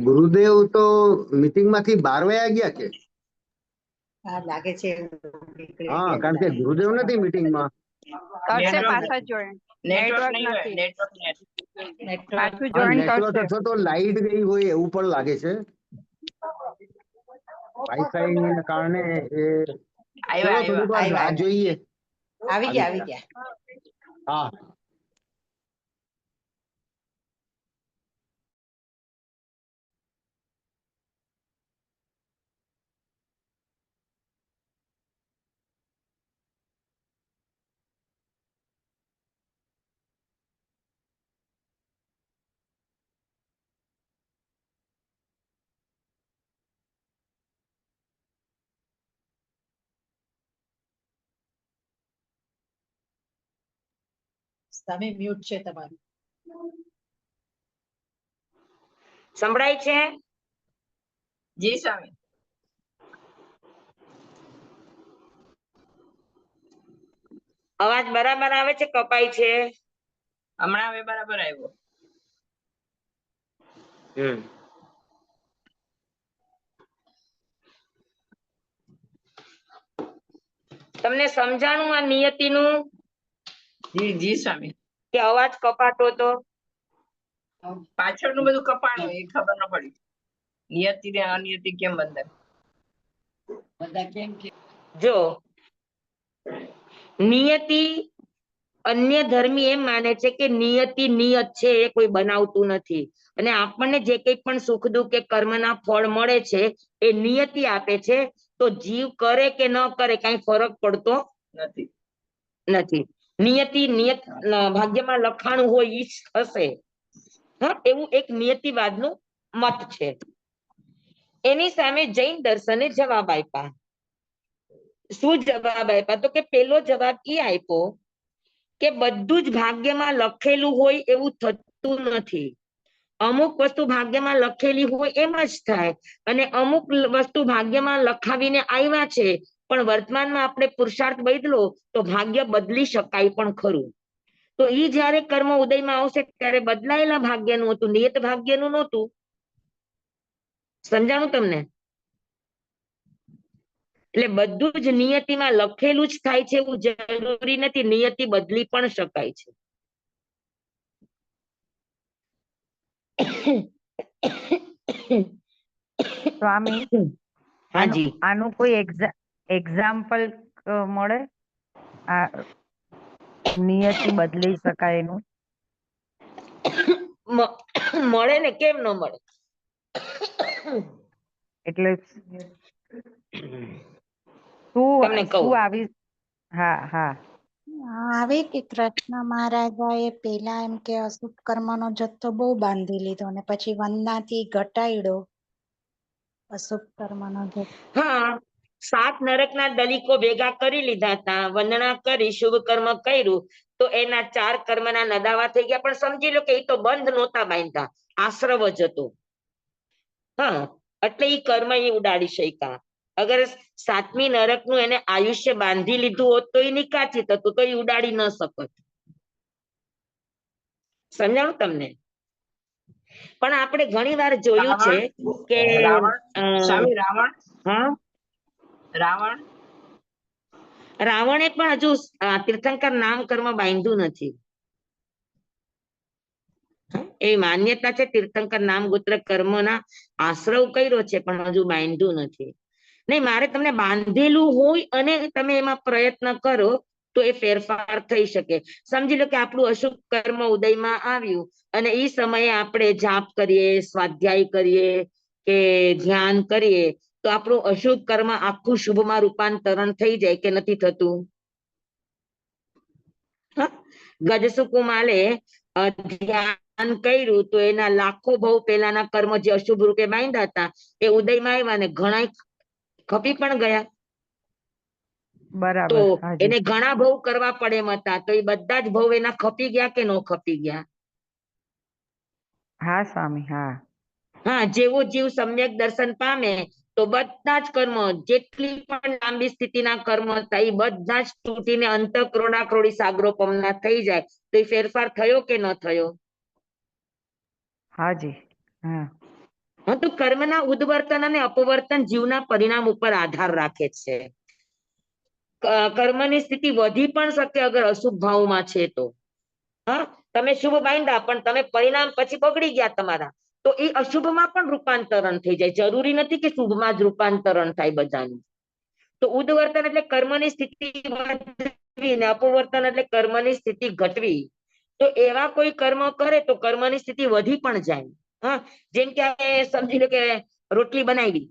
ગુરુદેવ તો મીટિંગ માંથી 12 વાગ્યા ગયા કે? લાગે છે. હા, કારણ કે ગુરુદેવ નથી મીટિંગ માં. કરશે પાછા જોઈન. નેટવર્ક નથી, પાછું જોઈન કરશે. અથવા તો લાઈટ ગઈ હોય એવું પણ લાગે છે. વાઈફાઈ ના કારણે ચલો થોડીક વાર રાહ જોઈએ. આવી ગયા. હા. તમે મ્યુટ છે તમારું. સંભળાય છે? જી સ્વામી. અવાજ બરાબર આવે છે? કપાય છે? હમણાં હવે બરાબર આવ્યો. તમને સમજાણું આ નિયતિનું? જી સ્વામી. કે અવાજ કપાતો હતો? પાછળનું બધું કપાણું એ ખબર ન પડી. નિયતિ ને અનિયતિ કેમ બંધાય? જો નિયતિ, અન્ય ધર્મી એમ માને છે કે નિયતિ નિયત છે, એ કોઈ બનાવતું નથી, અને આપણને જે કંઈ પણ સુખ દુઃખ કે કર્મના ફળ મળે છે એ નિયતિ આપે છે. તો જીવ કરે કે ન કરે કઈ ફરક પડતો નથી. નથી. નિયતિ નિયત ભાગ્યમાં લખાણું હોય ઈ જ થશે. હા, એવું એક નિયતિવાદનું મત છે. એની સામે જૈન દર્શને જવાબ આપ્યા. શું જવાબ આપ્યા? તો કે પેલો જવાબ એ આપ્યો કે બધું જ ભાગ્યમાં લખેલું હોય એવું થતું નથી. અમુક વસ્તુ ભાગ્યમાં લખેલી હોય એમ જ થાય, અને અમુક વસ્તુ ભાગ્યમાં લખાવીને આવ્યા છે પણ વર્તમાનમાં આપણે પુરુષાર્થ બદલો તો ભાગ્ય બદલી શકાય પણ ખરું. તો ઈ જયારે કર્મ ઉદયમાં આવશે ત્યારે બદલાયેલા ભાગ્યનું હતું, નિયત ભાગ્યનું નહોતું. સમજાણું તમને? એટલે બધું જ નિયતિમાં લખેલું જ થાય છે એવું જરૂરી નથી, નિયતિ બદલી પણ શકાય છે. સ્વામી, હાજી. આનું કોઈ એક્ઝામ્પલ મળે? આ નિયતિ બદલી શકાય એનું? મળે ને, કેમ ન મળે? એટલે તમને કહું. શું આવી? હા હા. આવે કે કૃષ્ણ મહારાજાએ પેલા એમ કે અશુભ કર્મનો જથ્થો બહુ બાંધી લીધો ને પછી વંદનાથી ઘટાડ્યો અશુભ કર્મનો જથ્થો. હા, 7 નરકના દલિકો ભેગા કરી લીધા હતા, વંદના કરી, શુભ કર્મ કર્યું, તો એના 4 કર્મના નદાવા થઈ ગયા. પણ સમજી લો કે એ તો બંધ નહોતા બાંધતા, આશ્રવ જ હતો. હા, એટલે એ કર્મ એ ઉડાડી શક્યા. અગર 7મી નરકનું એને આયુષ્ય બાંધી લીધું હોત તો એ નિકાચિત હતું, તો એ ઉડાડી ન શકત. સમજાવું તમને? પણ આપણે ઘણી વાર જોયું છે કે રાવણ, સ્વામી રાવણ, હા, રાવણ રાવણે પણ હજુ તીર્થંકર નામ કર્મ બાંધ્યું નથી. એ માન્યતા છે તીર્થંકર નામ ગોત્ર કર્મના આશ્રવ કર્યો છે પણ હજુ બાંધ્યું નથી. નહીં, મારે તમને બાંધેલું હોય અને તમે એમાં પ્રયત્ન કરો તો એ ફેરફાર થઈ શકે. સમજી લો કે આપણું અશુભ કર્મ ઉદયમાં આવ્યું અને એ સમયે આપણે જાપ કરીએ, સ્વાધ્યાય કરીએ કે ધ્યાન કરીએ તો આપણું અશુભ કર્મ આખું શુભમાં રૂપાંતરણ થઈ જાય કે નથી થતું? ગજસુકુમાલે ધ્યાન કર્યું તો એના લાખો ભવ પેલાના કર્મ જે અશુભ રૂપે બાંધ્યા હતા એ ઉદયમાં આવ્યા ને ઘણા ખપી પણ ગયા. તો બરાબર. હાજી. એને ઘણા ભવ કરવા પડે એમ હતા, તો એ બધા જ ભવ એના ખપી ગયા કે ન ખપી ગયા? હા સ્વામી, હા. હા, જેવો જીવ સમ્યક દર્શન પામે તો બધા જ કર્મ, જેટલી પણ લાંબી સ્થિતિના કર્મ હતા એ બધા જ તૂટીને અંત ક્રોડાક્રોડી સાગરોપમના થઈ જાય. તો એ ફેરફાર થયો કે ન થયો? હાજી, હા. હા, તો કર્મના ઉદ્વર્તન અને અપવર્તન જીવના પરિણામ ઉપર આધાર રાખે છે. કર્મની સ્થિતિ વધી પણ શકે અગર અશુભ ભાવમાં છે તો. હા, તમે શુભ બાંધ્યા પણ તમે પરિણામ પછી બગડી ગયા તમારા, તો એ અશુભમાં પણ રૂપાંતરણ થઈ જાય. જરૂરી નથી કે શુભમાં જ રૂપાંતરણ થાય બધાનું. તો ઉદ્વર્તન એટલે કર્મની સ્થિતિ વધવી ને અપવર્તન એટલે કર્મની સ્થિતિ ઘટવી. તો એવા કોઈ કર્મ કરે તો કર્મની સ્થિતિ વધી પણ જાય. હા, જેમ કે સમજી લો કે રોટલી બનાવી,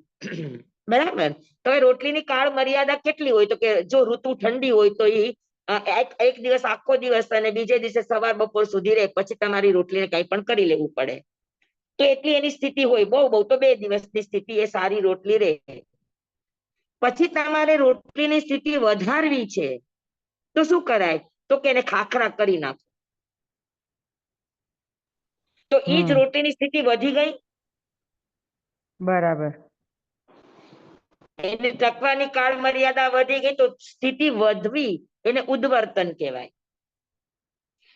બરાબર, તો એ રોટલીની કાળ મર્યાદા કેટલી હોય? તો કે જો ઋતુ ઠંડી હોય તો એ એક દિવસ આખો દિવસ અને બીજે દિવસે સવાર બપોર સુધી રહે, પછી તમારી રોટલીને કઈ પણ કરી લેવું પડે. તો એટલી એની સ્થિતિ હોય, બહુ બહુ તો 2 દિવસની સ્થિતિ એ સારી રોટલી રહે. પછી તમારે રોટલીની સ્થિતિ વધારવી છે તો શું કરાય? તો કે એને ખાખરા કરી નાખો. તો એ જ રોટલીની સ્થિતિ વધી ગઈ. બરાબર. એને ટકવાની કાળ મર્યાદા વધી ગઈ તો સ્થિતિ વધવી એને ઉદ્વર્તન કહેવાય.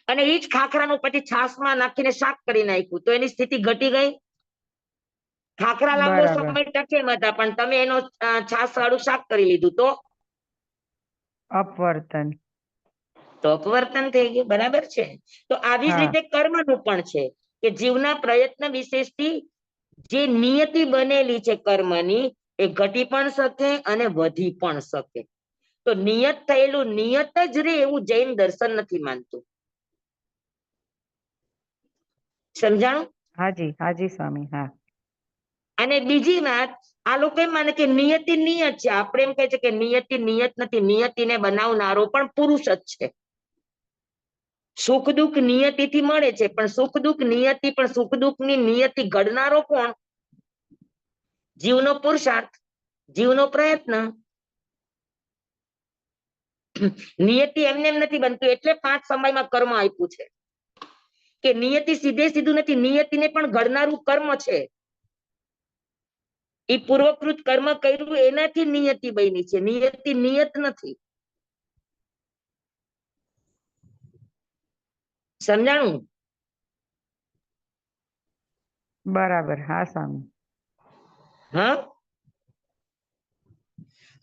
અને એ જ ખાખરાનું પછી છાશમાં નાખીને શાક કરી નાખ્યું તો એની સ્થિતિ ઘટી ગઈ. ખાખરા લાંબો બરાબર. સમય ટકે એમ હતા પણ તમે એનો છાશ વાળું શાક કરી લીધું તો અપવર્તન. તો અપવર્તન થઈ ગયું. બરાબર છે. તો આવી જ હા. રીતે કર્મનું પણ છે કે જીવના પ્રયત્ન વિશેષથી જે નિયતિ બનેલી છે કર્મની એ ઘટી પણ શકે અને વધી પણ શકે. તો નિયત થયેલું નિયત જ રે એવું જૈન દર્શન નથી માનતું. સમજાણું? હાજી સ્વામી. હા. અને બીજી વાત, આ લોકો એમ માને કે નિયતિ નિયત છે. આપણે એમ કહે છે કે નિયતિ નિયત નથી, નિયતિને બનાવનારો પણ પુરુષ જ છે. સુખ દુઃખ નિયતિથી મળે છે, પણ સુખ દુઃખ નિયતિ, પણ સુખ દુઃખ ની નિયતિ ઘડનારો કોણ? જીવનો પુરુષાર્થ, જીવનો પ્રયત્ન. નિયતિ એમને એમ નથી બનતું, એટલે 5 સમયમાં કર્મ આપ્યું છે કે નિયતિ સીધે સીધું નથી, નિયતિને પણ ઘડનારું કર્મ છે. એ પૂર્વકૃત કર્મ કર્યું એનાથી નિયતિ બની છે, નિયતિ નિયત નથી. સમજાણું? બરાબર. હા સ્વામી. હા.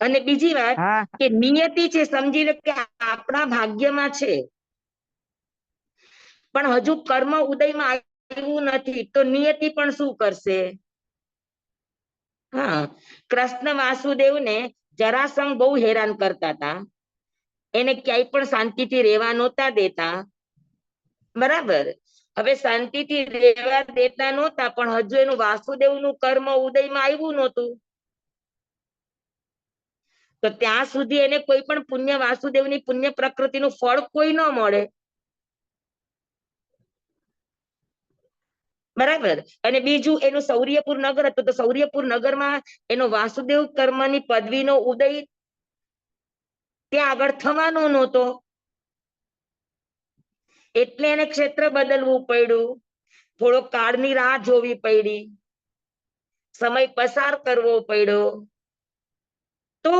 અને બીજી વાત કે નિયતિ છે, સમજી લો કે આપણા ભાગ્યમાં છે, પણ હજુ કર્મ ઉદયમાં આવ્યું નથી, તો નિયતિ પણ શું કરશે? હા, કૃષ્ણ વાસુદેવને જરાસંઘ બહુ હેરાન કરતા હતા, એને ક્યાંય પણ શાંતિથી રહેવા નહોતા દેતા. બરાબર. હવે શાંતિથી રહેવા દેતા નહોતા, પણ હજુ એનું વાસુદેવનું કર્મ ઉદયમાં આવ્યું નહોતું. તો ત્યાં સુધી એને કોઈ પણ પુણ્ય વાસુદેવની પુણ્ય પ્રકૃતિનું ફળ કોઈ ન મળે. બરાબર. અને બીજું, એનું સૌર્યપુર નગર હતું, તો સૌર્યપુર નગરમાં એનો વાસુદેવ કર્મની પદવીનો ઉદય ત્યાં આગળ થવાનો નહોતો, એટલે એને ક્ષેત્ર બદલવું પડ્યું, થોડો કાળની રાહ જોવી પડી, સમય પસાર કરવો પડ્યો. તો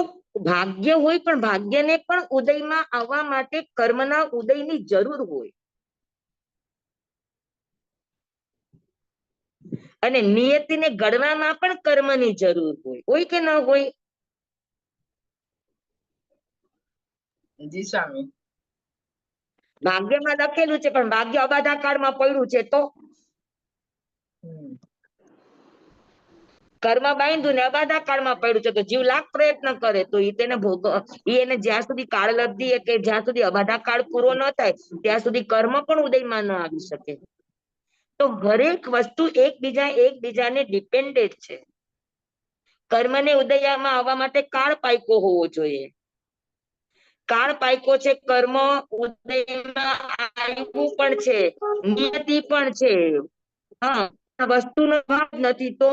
ભાગ્ય હોય, પણ ભાગ્યને પણ ઉદયમાં આવવા માટે કર્મના ઉદયની જરૂર હોય. અને નિયતિને ઘડવામાં પણ કર્મની જરૂર હોય કે ન હોય? જી સ્વામી. ભાગ્યમાં લખેલું છે, પણ ભાગ્ય અબાધા કાળમાં પડ્યું છે, તો કર્મ બાંધ્યું ને અબાધા કાળમાં પડ્યું છે, તો જીવ લાખ પ્રયત્ન કરે તો તેને એને જ્યાં સુધી કાળ લબ્ધિ, કે જ્યાં સુધી અબાધા કાળ પૂરો ન થાય ત્યાં સુધી કર્મ પણ ઉદયમાં ન આવી શકે. તો હરેક વસ્તુ એકબીજાને ડિપેન્ડેડ છે. કર્મને ઉદયમાં આવવા માટે કાળ પાક્યો હોવો જોઈએ. કાળ પાક્યો છે, કર્મ ઉદયમાં આવ્યું પણ છે, નિયતિ પણ છે. હા, વસ્તુનો ભાગ નથી તો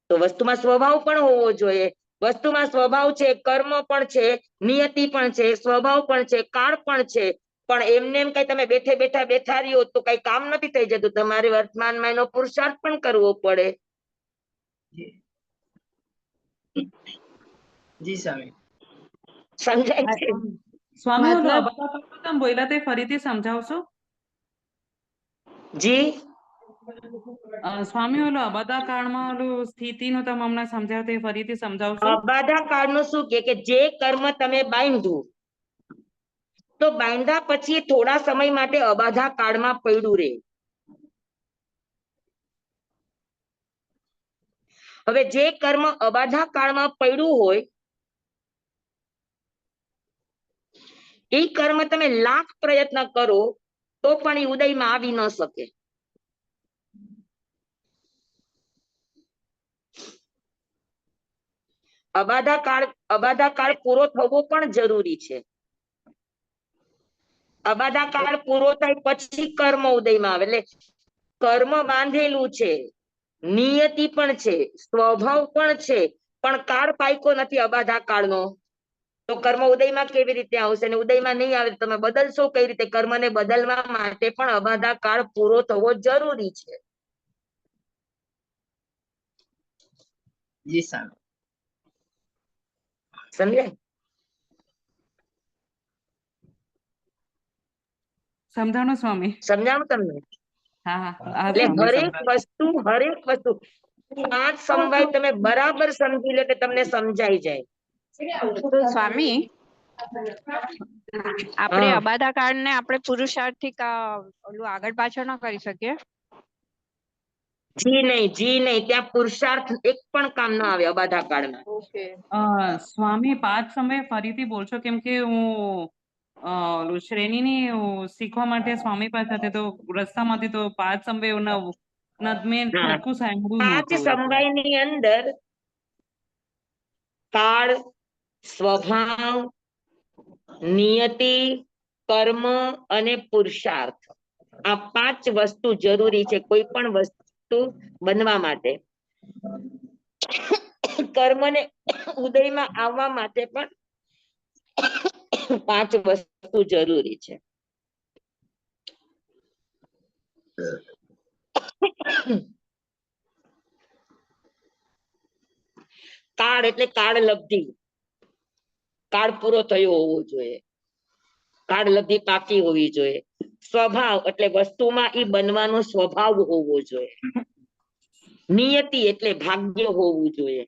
વસ્તુમાં સ્વભાવ પણ હોવો જોઈએ. વસ્તુમાં સ્વભાવ છે, કર્મ પણ છે, નિયતિ પણ છે, સ્વભાવ પણ છે, કાળ પણ છે. પણ એમને એમ કઈ તમે બેઠા રહ્યો તો કઈ કામ નથી થઈ જતું. તમારે વર્તમાનમાં એનો પુરુષાર્થ પણ કરવો પડે. જી સ્વામી. સમજાય છે? સ્વામી, ઓલો મતલબ અબાધા કાળ તમે બોલ્યા તે ફરીથી સમજાવશો? જી સ્વામી, ઓલો અબાધા કાળમાં ઓલું સ્થિતિનું તમે હમણાં સમજાવ્યું તે ફરીથી સમજાવશો? અબાધા કાળનું શું કે જે કર્મ તમે બાંધ્યું, તો બાંધ્યા પછી થોડા સમય માટે અબાધા કાળમાં પડ્યું રહે. હવે જે કર્મ અબાધા કાળમાં પડ્યું હોય, એ કર્મ તમે લાખ પ્રયત્ન કરો તો પણ એ ઉદયમાં આવી ન શકે. અબાધા કાળ પૂરો થવો પણ જરૂરી છે. અબાધા કાળ પૂરો થાય પછી કર્મ ઉદયમાં આવે. એટલે કર્મ બાંધેલું છે, નિયતિ પણ છે, સ્વભાવ પણ છે, પણ કાળ પાક્યો નથી અબાધા કાળનો, તો કર્મ ઉદયમાં કેવી રીતે આવશે? અને ઉદયમાં નહીં આવે તમે બદલશો કઈ રીતે? કર્મને બદલવા માટે પણ અબાધા કાળ પૂરો થવો જરૂરી છે. જી સ્વામી. સમજાય? સમજાણો સ્વામી? સમજાવું તમને? હા. એટલે હરેક વસ્તુ 5 સમવાય તમે બરાબર સમજી લો કે તમને સમજાઈ જાય. તો સ્વામી, આપણે અબાધા કાળ ને આપણે પુરુષાર્થથી ઓલું આગળ પાછળ ન કરી શકીએ? જી નહીં ત્યાં પુરુષાર્થ એક પણ કામ ન આવે અબાધા કાળમાં. ઓકે. સ્વામી 5 સમય ફરીથી બોલશો કેમ કે હું ઓલું શ્રેણીની શીખવા માટે સ્વામી પાસે હતી તો રસ્તામાંથી તો 5 સમય મેં હા. સરખું સાંભળ્યું 5 નહોતું એટલે. સમવાયની અંદર કાળ, સ્વભાવ, નિયતિ, કર્મ અને પુરુષાર્થ આ 5 વસ્તુ જરૂરી છે કોઈ પણ વસ્તુ બનવા માટે. કર્મને ઉદયમાં આવવા માટે પણ 5 વસ્તુ જરૂરી છે. કાળ એટલે કાળ લબ્ધિ, કાળ પૂરો થયો હોવો જોઈએ, કાળ લબ્ધિ પાકી હોવી જોઈએ. સ્વભાવ એટલે વસ્તુમાં ઈ બનવાનો સ્વભાવ હોવો જોઈએ. નિયતિ એટલે ભાગ્ય હોવું જોઈએ.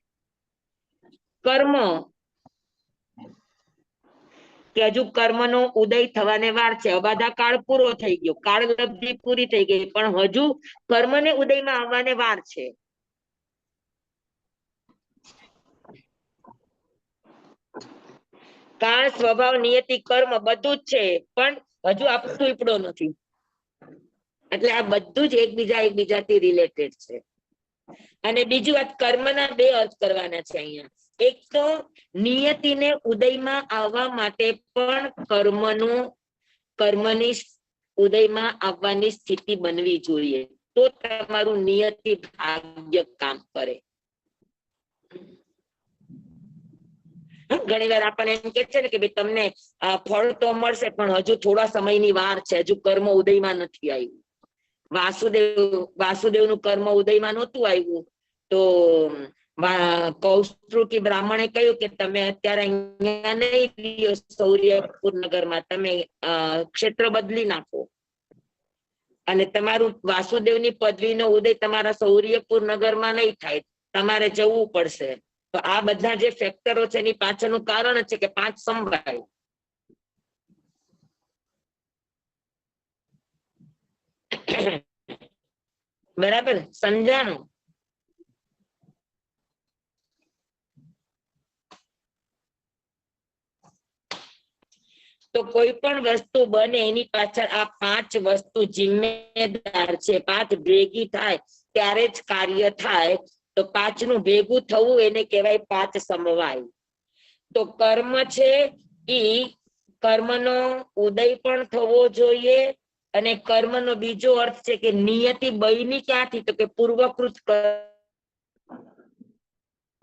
કર્મ કે હજુ કર્મનો ઉદય થવાને વાર છે, અબાધા કાળ પૂરો થઈ ગયો, કાળ લબ્ધિ પૂરી થઈ ગઈ, પણ હજુ કર્મને ઉદયમાં આવવાને વાર છે. કાળ, સ્વભાવ, નિયતિ, કર્મ બધું જ છે, પણ હજુ આપતું ઉપડો નથી. એટલે આ બધું જ એકબીજાથી રિલેટેડ છે. અને બીજી વાત, કર્મના 2 અર્થ કરવાના છે અહીંયા. એક તો નિયતિને ઉદયમાં આવવા માટે પણ કર્મની ઉદયમાં આવવાની સ્થિતિ બનવી જોઈએ, તો તમારું નિયતિ ભાગ્ય કામ કરે. ઘણી વાર આપણને એમ કે છે ને કે ભાઈ તમને ફળ તો મળશે પણ હજુ થોડા સમયની વાર છે, હજુ કર્મ ઉદયમાં નથી આવ્યું. વાસુદેવનું કર્મ ઉદયમાં નહોતું આવ્યું તો કૌસ્તુકી બ્રાહ્મણે કહ્યું કે તમે અત્યારે અહીંયા નહીં રહ્યો સૌર્યપુર નગરમાં, તમે ક્ષેત્ર બદલી નાખો અને તમારું વાસુદેવની પદવીનો ઉદય તમારા સૌર્યપુર નગરમાં નહીં થાય, તમારે જવું પડશે. તો આ બધા જે ફેક્ટરો છે એની પાછળનું કારણ છે કે 5 સમવાય. બરાબર સમજાણું? તો કોઈ પણ વસ્તુ બને એની પાછળ આ 5 વસ્તુ જિમ્મેદાર છે. 5 ભેગી થાય ત્યારે જ કાર્ય થાય. તો 5 નું ભેગું થવું એને કહેવાય 5 સમવાય. તો કર્મ છે ઈ કર્મનો ઉદય પણ થવો જોઈએ. અને કર્મનો બીજો અર્થ છે કે નિયતિ બની ક્યાંથી, તો કે પૂર્વકૃત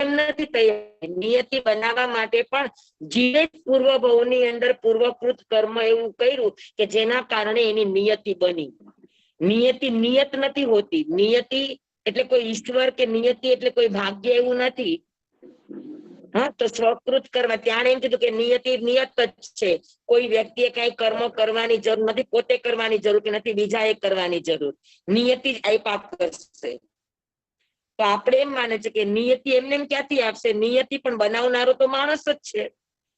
નથી તૈયાર. નિયતિ બનાવવા માટે પણ જે પૂર્વ ભવની અંદર પૂર્વકૃત કર્મ એવું કર્યું કે જેના કારણે એની નિયતિ બની. નિયતિ નિયત નથી હોતી. નિયતિ એટલે કોઈ ઈશ્વર કે નિયતિ એટલે કોઈ ભાગ્ય એવું નથી. હા, તો સ્વકૃત કરવા ત્યાં એમ કીધું કે નિયતિ નિયત જ છે. કોઈ વ્યક્તિએ કઈ કર્મ કરવાની જરૂર નથી, પોતે કરવાની જરૂર કે નથી બીજાએ કરવાની જરૂર, નિયતિ જ આપ્યા કરશે. તો આપણે એમ માને છે કે નિયતિ એમને ક્યાંથી આપશે? નિયતિ પણ બનાવનારો તો માણસ જ છે.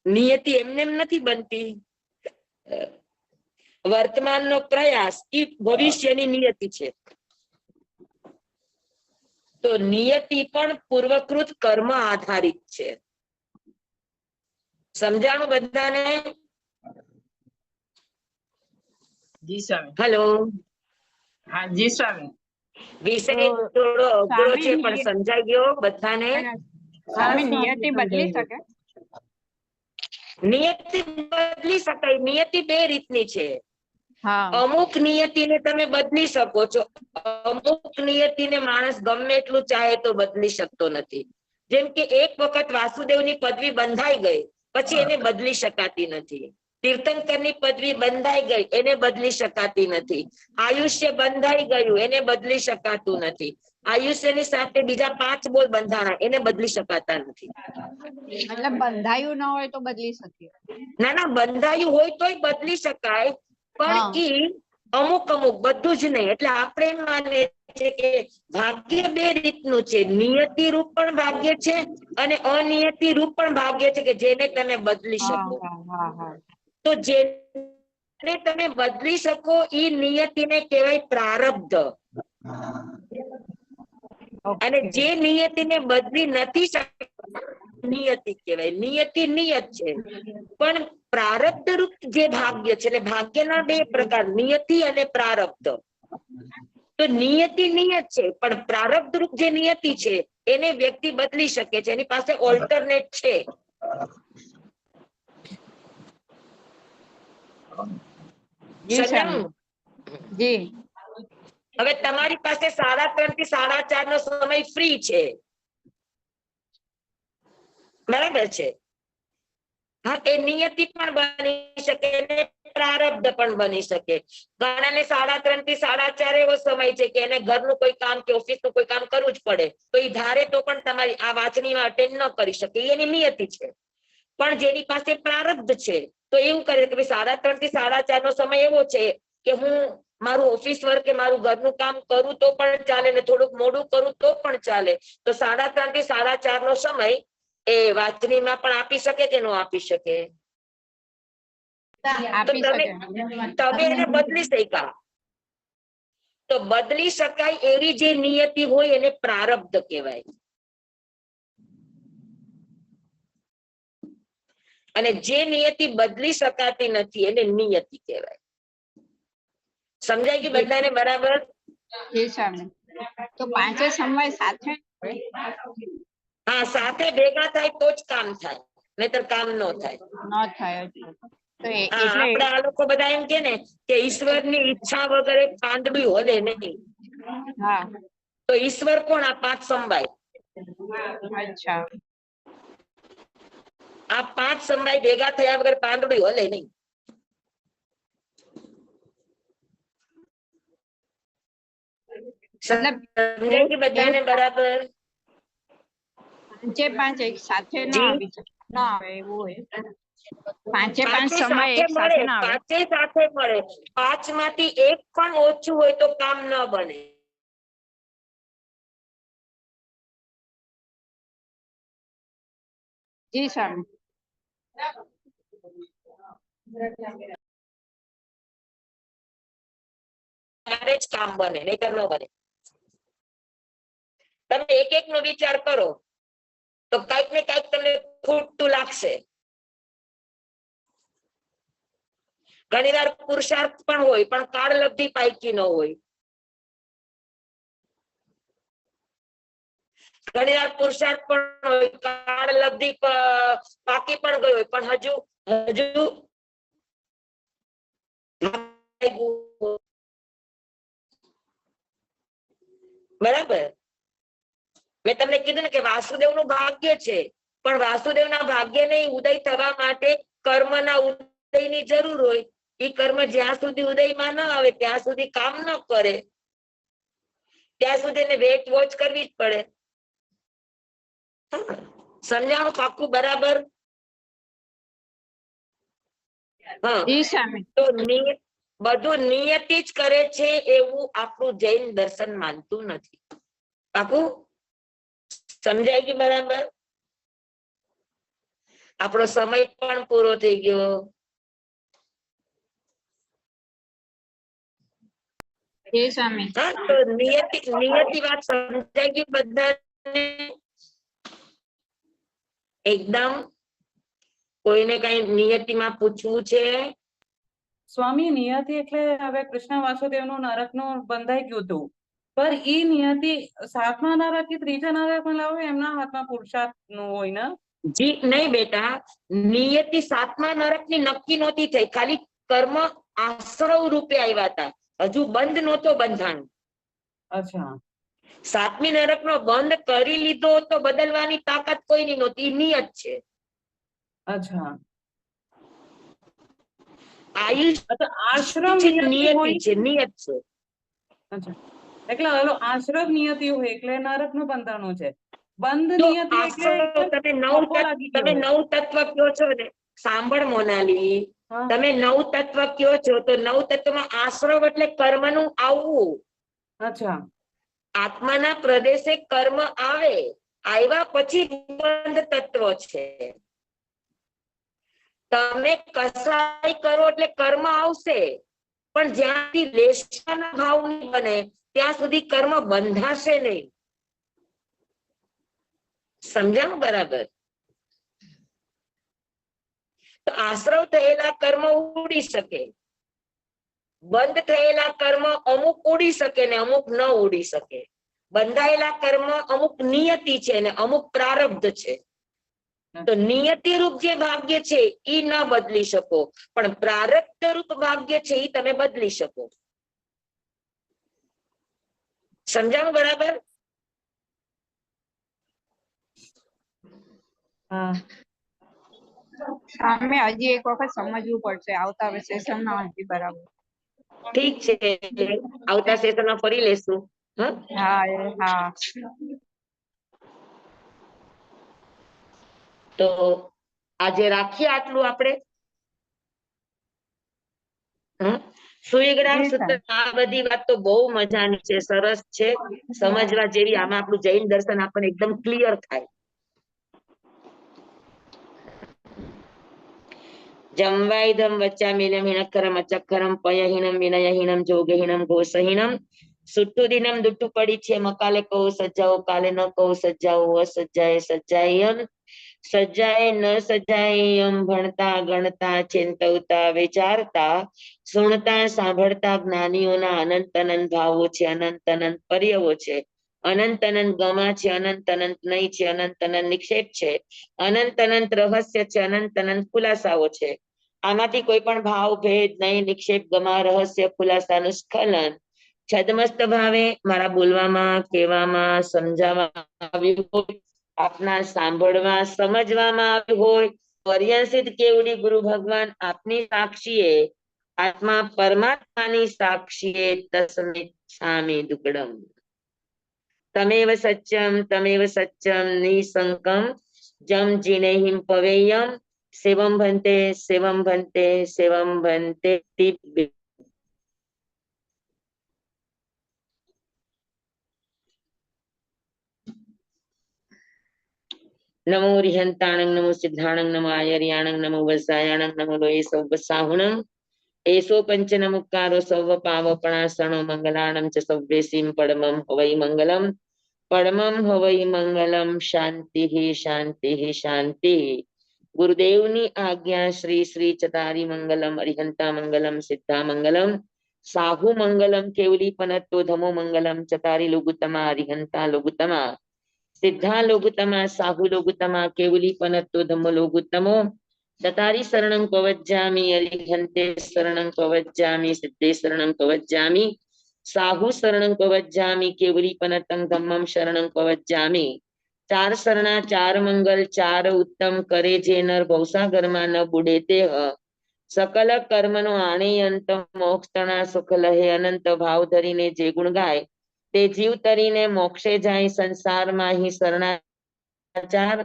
નિયતિ એમને નથી બનતી. વર્તમાનનો પ્રયાસ એ ભવિષ્યની નિયતિ છે. તો નિયતિ પણ પૂર્વકૃત કર્મ આધારિત છે. સમજાણું બધાને? જી સ્વામી. હેલો. હા જી સ્વામી. વિષય તો થોડો અઘરો છે સ્વામી પણ સમજાઈ ગયો બધાને? સ્વામી નિયતિ બદલી શકે? નિયતિ બદલી શકાય. નિયતિ 2 રીતની છે. હા. અમુક નિયતિને તમે બદલી શકો છો, અમુક નિયતિને માણસ ગમે એટલું ચાહે તો બદલી શકતો નથી. જેમ કે એક વખત વાસુદેવની પદવી બંધાઈ ગઈ પછી એને બદલી શકાતી નથી. તીર્થંકરની પદવી બંધાઈ ગઈ એને બદલી શકાતી નથી. આયુષ્ય બંધાઈ ગયું એને બદલી શકાતું નથી. આયુષ્યની સાથે બીજા 5 બોલ બંધાણા એને બદલી શકાતા નથી. મતલબ બંધાયું ન હોય તો બદલી શકીએ? ના ના, બંધાયું હોય તોય બદલી શકાય, પણ ઈ અમુક બધું જ નહીં. એટલે આપણે એમ માનીએ છે કે ભાગ્ય 2 રીતનું છે. નિયતિ રૂપ પણ ભાગ્ય છે અને અનિયતિ રૂપ પણ ભાગ્ય છે કે જેને તમે બદલી શકો. તો જેને તમે બદલી શકો ઈ નિયતિને કહેવાય પ્રારબ્ધ. અને જે નિયતિને બદલી નથી શકતી નિયતિ કહેવાય. નિયતિ નિયત છે, પણ પ્રારબ્ધ રૂપ જે ભાગ્ય છે, એટલે ભાગ્યના બે પ્રકાર, નિયતિ અને પ્રારબ્ધ. તો નિયતિ નિયત છે, પણ પ્રારબ્ધ રૂપ જે નિયતિ છે એને વ્યક્તિ બદલી શકે છે, એની પાસે ઓલ્ટરનેટ છે. સમજાણું? જી હવે તમારી પાસે 3:30 થી 4:30 નો સમય ફ્રી છે, બરાબર છે? હા, એ નિયતિ પણ બની શકે અને પ્રારબ્ધ પણ બની શકે. ઘણાને 3:30 થી 4:30 એવો સમય છે કે એને ઘરનું કોઈ કામ કે ઓફિસનું કોઈ કામ કરવું જ પડે, તો એ ધારે તો પણ તમારી આ વાંચણીમાં અટેન્ડ ન કરી શકે, એની નિયતિ છે. પણ જેની પાસે પ્રારબ્ધ છે તો એવું કરે કે 3:30 થી 4:30 નો સમય એવો છે કે હું મારું ઓફિસ વર્ક કે મારું ઘરનું કામ કરું તો પણ ચાલે ને થોડુંક મોડું કરું તો પણ ચાલે, તો 3:30 થી 4:30 નો સમય એ વાંચણીમાં પણ આપી શકે કે ન આપી શકે? તો તમે એને બદલી શક્યા. તો બદલી શકાય એવી જે નિયતિ હોય એને પ્રારબ્ધ કહેવાય, અને જે નિયતિ બદલી શકાતી નથી એને નિયતિ કહેવાય. સમજાય કે બધાને બરાબર? તો પાંચે સમય સાથે હા, સાથે ભેગા થાય તો જ કામ થાય, નહીતર કામ ન થાય. ન થાય. તો હા, આપડા આ લોકો બધા એમ કે ને કે ઈશ્વરની ઈચ્છા વગર પાંદડું હલે નહીં. હા, તો ઈશ્વર કોણ? આ 5 સમવાય. અચ્છા. આ 5 સમવાય ભેગા થયા વગર પાંદડું હલે નહીં. સમજાય કે બધાને બરાબર? પાંચે એક સાથે ન આવી શકે, ન આવે એવું હોય. પાંચે પાંચે સમય સાથે એક મળે, સાથે ના આવે. પાંચે સાથે મળે. 5 માંથી એક પણ ઓછું હોય તો કામ ન બને. જી સ્વામી. ત્યારે જ કામ બને, નહીતર ન બને. તમે એક એક નો વિચાર કરો તો કઈક ને કઈક તમને ખોટું લાગશે. ઘણીવાર પુરુષાર્થ પણ હોય પણ કાળલબ્ધિ પાકી ન હોય. ઘણીવાર પુરુષાર્થ પણ હોય, કાળલબ્ધિ પાકી પણ ગઈ હોય, પણ હજુ બરાબર. મેં તમને કીધું ને કે વાસુદેવ નું ભાગ્ય છે, પણ વાસુદેવના ભાગ્યને ઉદય થવા માટે કર્મના ઉદયની જરૂર હોય. એ કર્મ જ્યાં સુધી ઉદયમાં ન આવે ત્યાં સુધી કામ ન કરે, ત્યાં સુધી એને વેટ વોચ કરવી જ પડે. સમજાણું પાક્કું બરાબર? હા, તો બધું નિયતિ જ કરે છે એવું આપણું જૈન દર્શન માનતું નથી. પાક્કું? સમજાય કે બરાબર? આપણો સમય પણ પૂરો થઈ ગયો. હા, તો નિયતિ વાત સમજાય ગઈ બધાને? એકદમ? કોઈને કઈ નિયતિમાં પૂછવું છે? સ્વામી, નિયતિ એટલે હવે કૃષ્ણ વાસુદેવનું નરકનું બંધાઈ ગયું હતું, પણ એ નિયતિ 7મા નરક કે 3જા નરકમાં લાવે એમના હાથમાં પુરુષાર્થ નું હોય ને? જી નહીં બેટા, નિયતિ 7મા નરકની નક્કી નહોતી થઈ, ખાલી કર્મ આશ્રવ રૂપે આવ્યા હતા, હજુ બંધ નહોતો બંધાણ. અચ્છા. 7મી નરકનો બંધ કરી લીધો તો બદલવાની તાકાત કોઈની નહોતી, નિયત છે. અચ્છા. આશ્રમ નિયતિ છે, નિયત છે. અચ્છા, એટલે આશ્રમ નિયતિ હોય એટલે નરક નું બંધાણું છે. બંધ નિયતિ એટલે તમે 9 તત્વ કયો છો ને, સાંભળ મોનાલી, તમે 9 તત્વ કયો છો તો 9 તત્વમાં આશ્રવ એટલે કર્મનું આવવું. અચ્છા. આત્માના પ્રદેશે કર્મ આવે, આવ્યા પછી બંધ તત્વ છે. તમે કસાય કરો એટલે કર્મ આવશે, પણ જ્યાંથી લેશના ભાવ નહીં બને ત્યાં સુધી કર્મ બંધાશે નહીં. સમજાણું બરાબર? તો આશ્રવ થયેલા કર્મ ઉડી શકે, બંધ થયેલા કર્મ અમુક ઉડી શકે ને અમુક ન ઉડી શકે. બંધાયેલા કર્મ અમુક નિયતિ છે ને અમુક પ્રારબ્ધ છે. તો નિયતિ રૂપ જે ભાગ્ય છે એ ન બદલી શકો, પણ પ્રારબ્ધ રૂપ ભાગ્ય છે એ તમે બદલી શકો. સમજાણું બરાબર? સ્વામી હજી એક વખત સમજવું પડશે આવતા સેશનમાં હજી બરાબર. ઠીક છે, આવતા સેશનમાં ફરી લેશું. હા. તો આજે રાખીએ આટલું આપણે. સુયગડા સૂત્ર, આ બધી વાત તો બહુ મજાની છે, સરસ છે, સમજવા જેવી. આમાં આપણું જૈન દર્શન આપણને એકદમ ક્લિયર થાય. જમવાઈધમ વચ્ચામિલમ હિણકરમ અચક્કરમ પયહીનમ વિનયહીનમ જોગહીનમ ઘોષહીનમ સુટ્ટુદિનમ દુટ્ટુ પડી છે. મકાલે કહો સજાઓ, કાલે ન કહો સજાઓ. અસજ્જાએ સજ્જાયમ, સજ્જાએ ન સજ્જાયમ. ભણતા ગણતા ચિંતવતા વિચારતા સુણતા સાંભળતા જ્ઞાનીઓના અનંત અનંત ભાવો છે, અનંત અનંત પર્યવો છે, અનંત અનંત ગમા છે, અનંત અનંત નહીં છે, અનંત અનંત નિક્ષેપ છે, અનંત અનંત રહસ્ય છે, અનંત અનંત ખુલાસાઓ છે. આમાંથી કોઈ પણ ભાવ ભેદ નહીં, નિક્ષેપ ગમા રહસ્ય ખુલાસાનું સ્ખલન છદમસ્ત ભાવે મારા બોલવામાં, કહેવામાં, સમજાવવામાં આવ્યું હોય, આપના સાંભળવા સમજવામાં આવ્યું હોય, પર્યંસિત કેવડી ગુરુ ભગવાન આપની સાક્ષીએ, આત્મા પરમાત્માની સાક્ષીએ તસ્મિત છામી દુકડમ. તમેવ સચ્ચમ નિસંકમ જમ જીનેહિમ પવેયમ સેવમ ભંતે સેવમ ભંતે સેવમ ભંતે. નમો રિહંતાણંગ, નમો સિદ્ધાણંગ, નમો આયર્યાણંગ, નમો વસાયાણંગ, નમો લોહી સૌપસાહુણંગ. એસો પંચન મુક્કારો સૌ પાવપણાસણો મંગલાણમ ચ સૌવેસીમ પડમમ હવૈ મંગલમ. પરમમ હવૈ મંગલમ. શાંતિ શાંતિ શાંતિ. ગુરુદેવની આજ્ઞા. શ્રી શ્રી ચતારી મંગલમ, અરિહંતા મંગલમ, સિદ્ધા મંગલમ, સાહુ મંગલમ, કેવલી પનત્તો ધમો મંગલમ. ચતારી લોગુતમા, અરિહંતા લોગુતમા, સિદ્ધા લોગુતમા, સાહુ લોગુતમા, કેવલી પનત્તો ધમો લોગુતમો. ચતારી શરણં કવચ્જામિ, અરિહંતે શરણં કવચ્જામિ, સિદ્ધે શરણં કવચ્જામિ, સાહુ શરણં કવચ્જામિ, કેવલી પનતં ધમ્મં શરણં કવચ્જામિ. ચાર શરણા, ચાર મંગલ, ચાર ઉત્તમ, કરે જે નર ભવસાગરમાં ન બુડે તેહ. સકલ કર્મનો આણે અંત, મોક્ષ તણા સુખ લહે અનંત. ભાવ ધરીને જે ગુણ ગાય તે જીવ તરીને મોક્ષે જાય. સંસારમાં હી શરણાચાર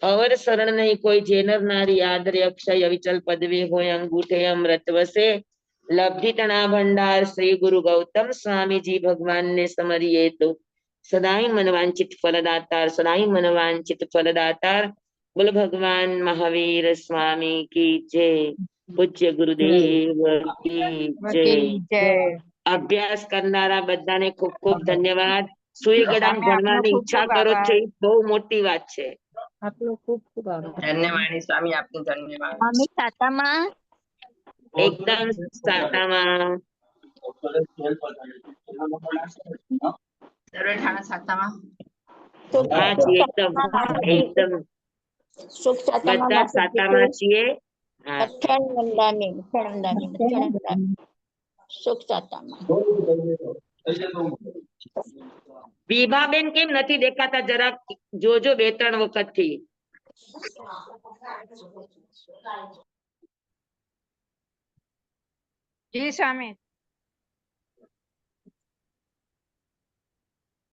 અવર શરણ નહીં કોઈ. જેનર નારી આદરે અક્ષય અવિચલ પદવી હોય. અંગૂઠે અમૃત વસે લબ્ધિ તણા ભંડાર. શ્રી ગુરુ ગૌતમ સ્વામીજી ભગવાનને સમરીએ તો સદાય મનવાંચિત ફલદાતાર, સદાય મનવાંચિત ફલદાતાર. બોલ ભગવાન મહાવીર સ્વામી કી જય. પૂજ્ય ગુરુદેવ કી જય. અભ્યાસ કરનારા બધાને ખૂબ ખૂબ ધન્યવાદ. સુઈગડામ ભણવાની ઈચ્છા કરો છો એ બહુ મોટી વાત છે. ધન્યવાદ સ્વામી, આપનું ધન્યવાદ. મમ્મી ખાતામાં એકદમ સાતામાં. સર્વેઠાણા સાતામાં. હા જી, એકદમ એકદમ સુખ સાતામાં બધા સાતામાં છીએ. હા, સુખ સાતામાં. વિભાબેન કેમ નથી દેખાતા? જરાક જોજો 2-3 વખત થી. જી સ્વામી.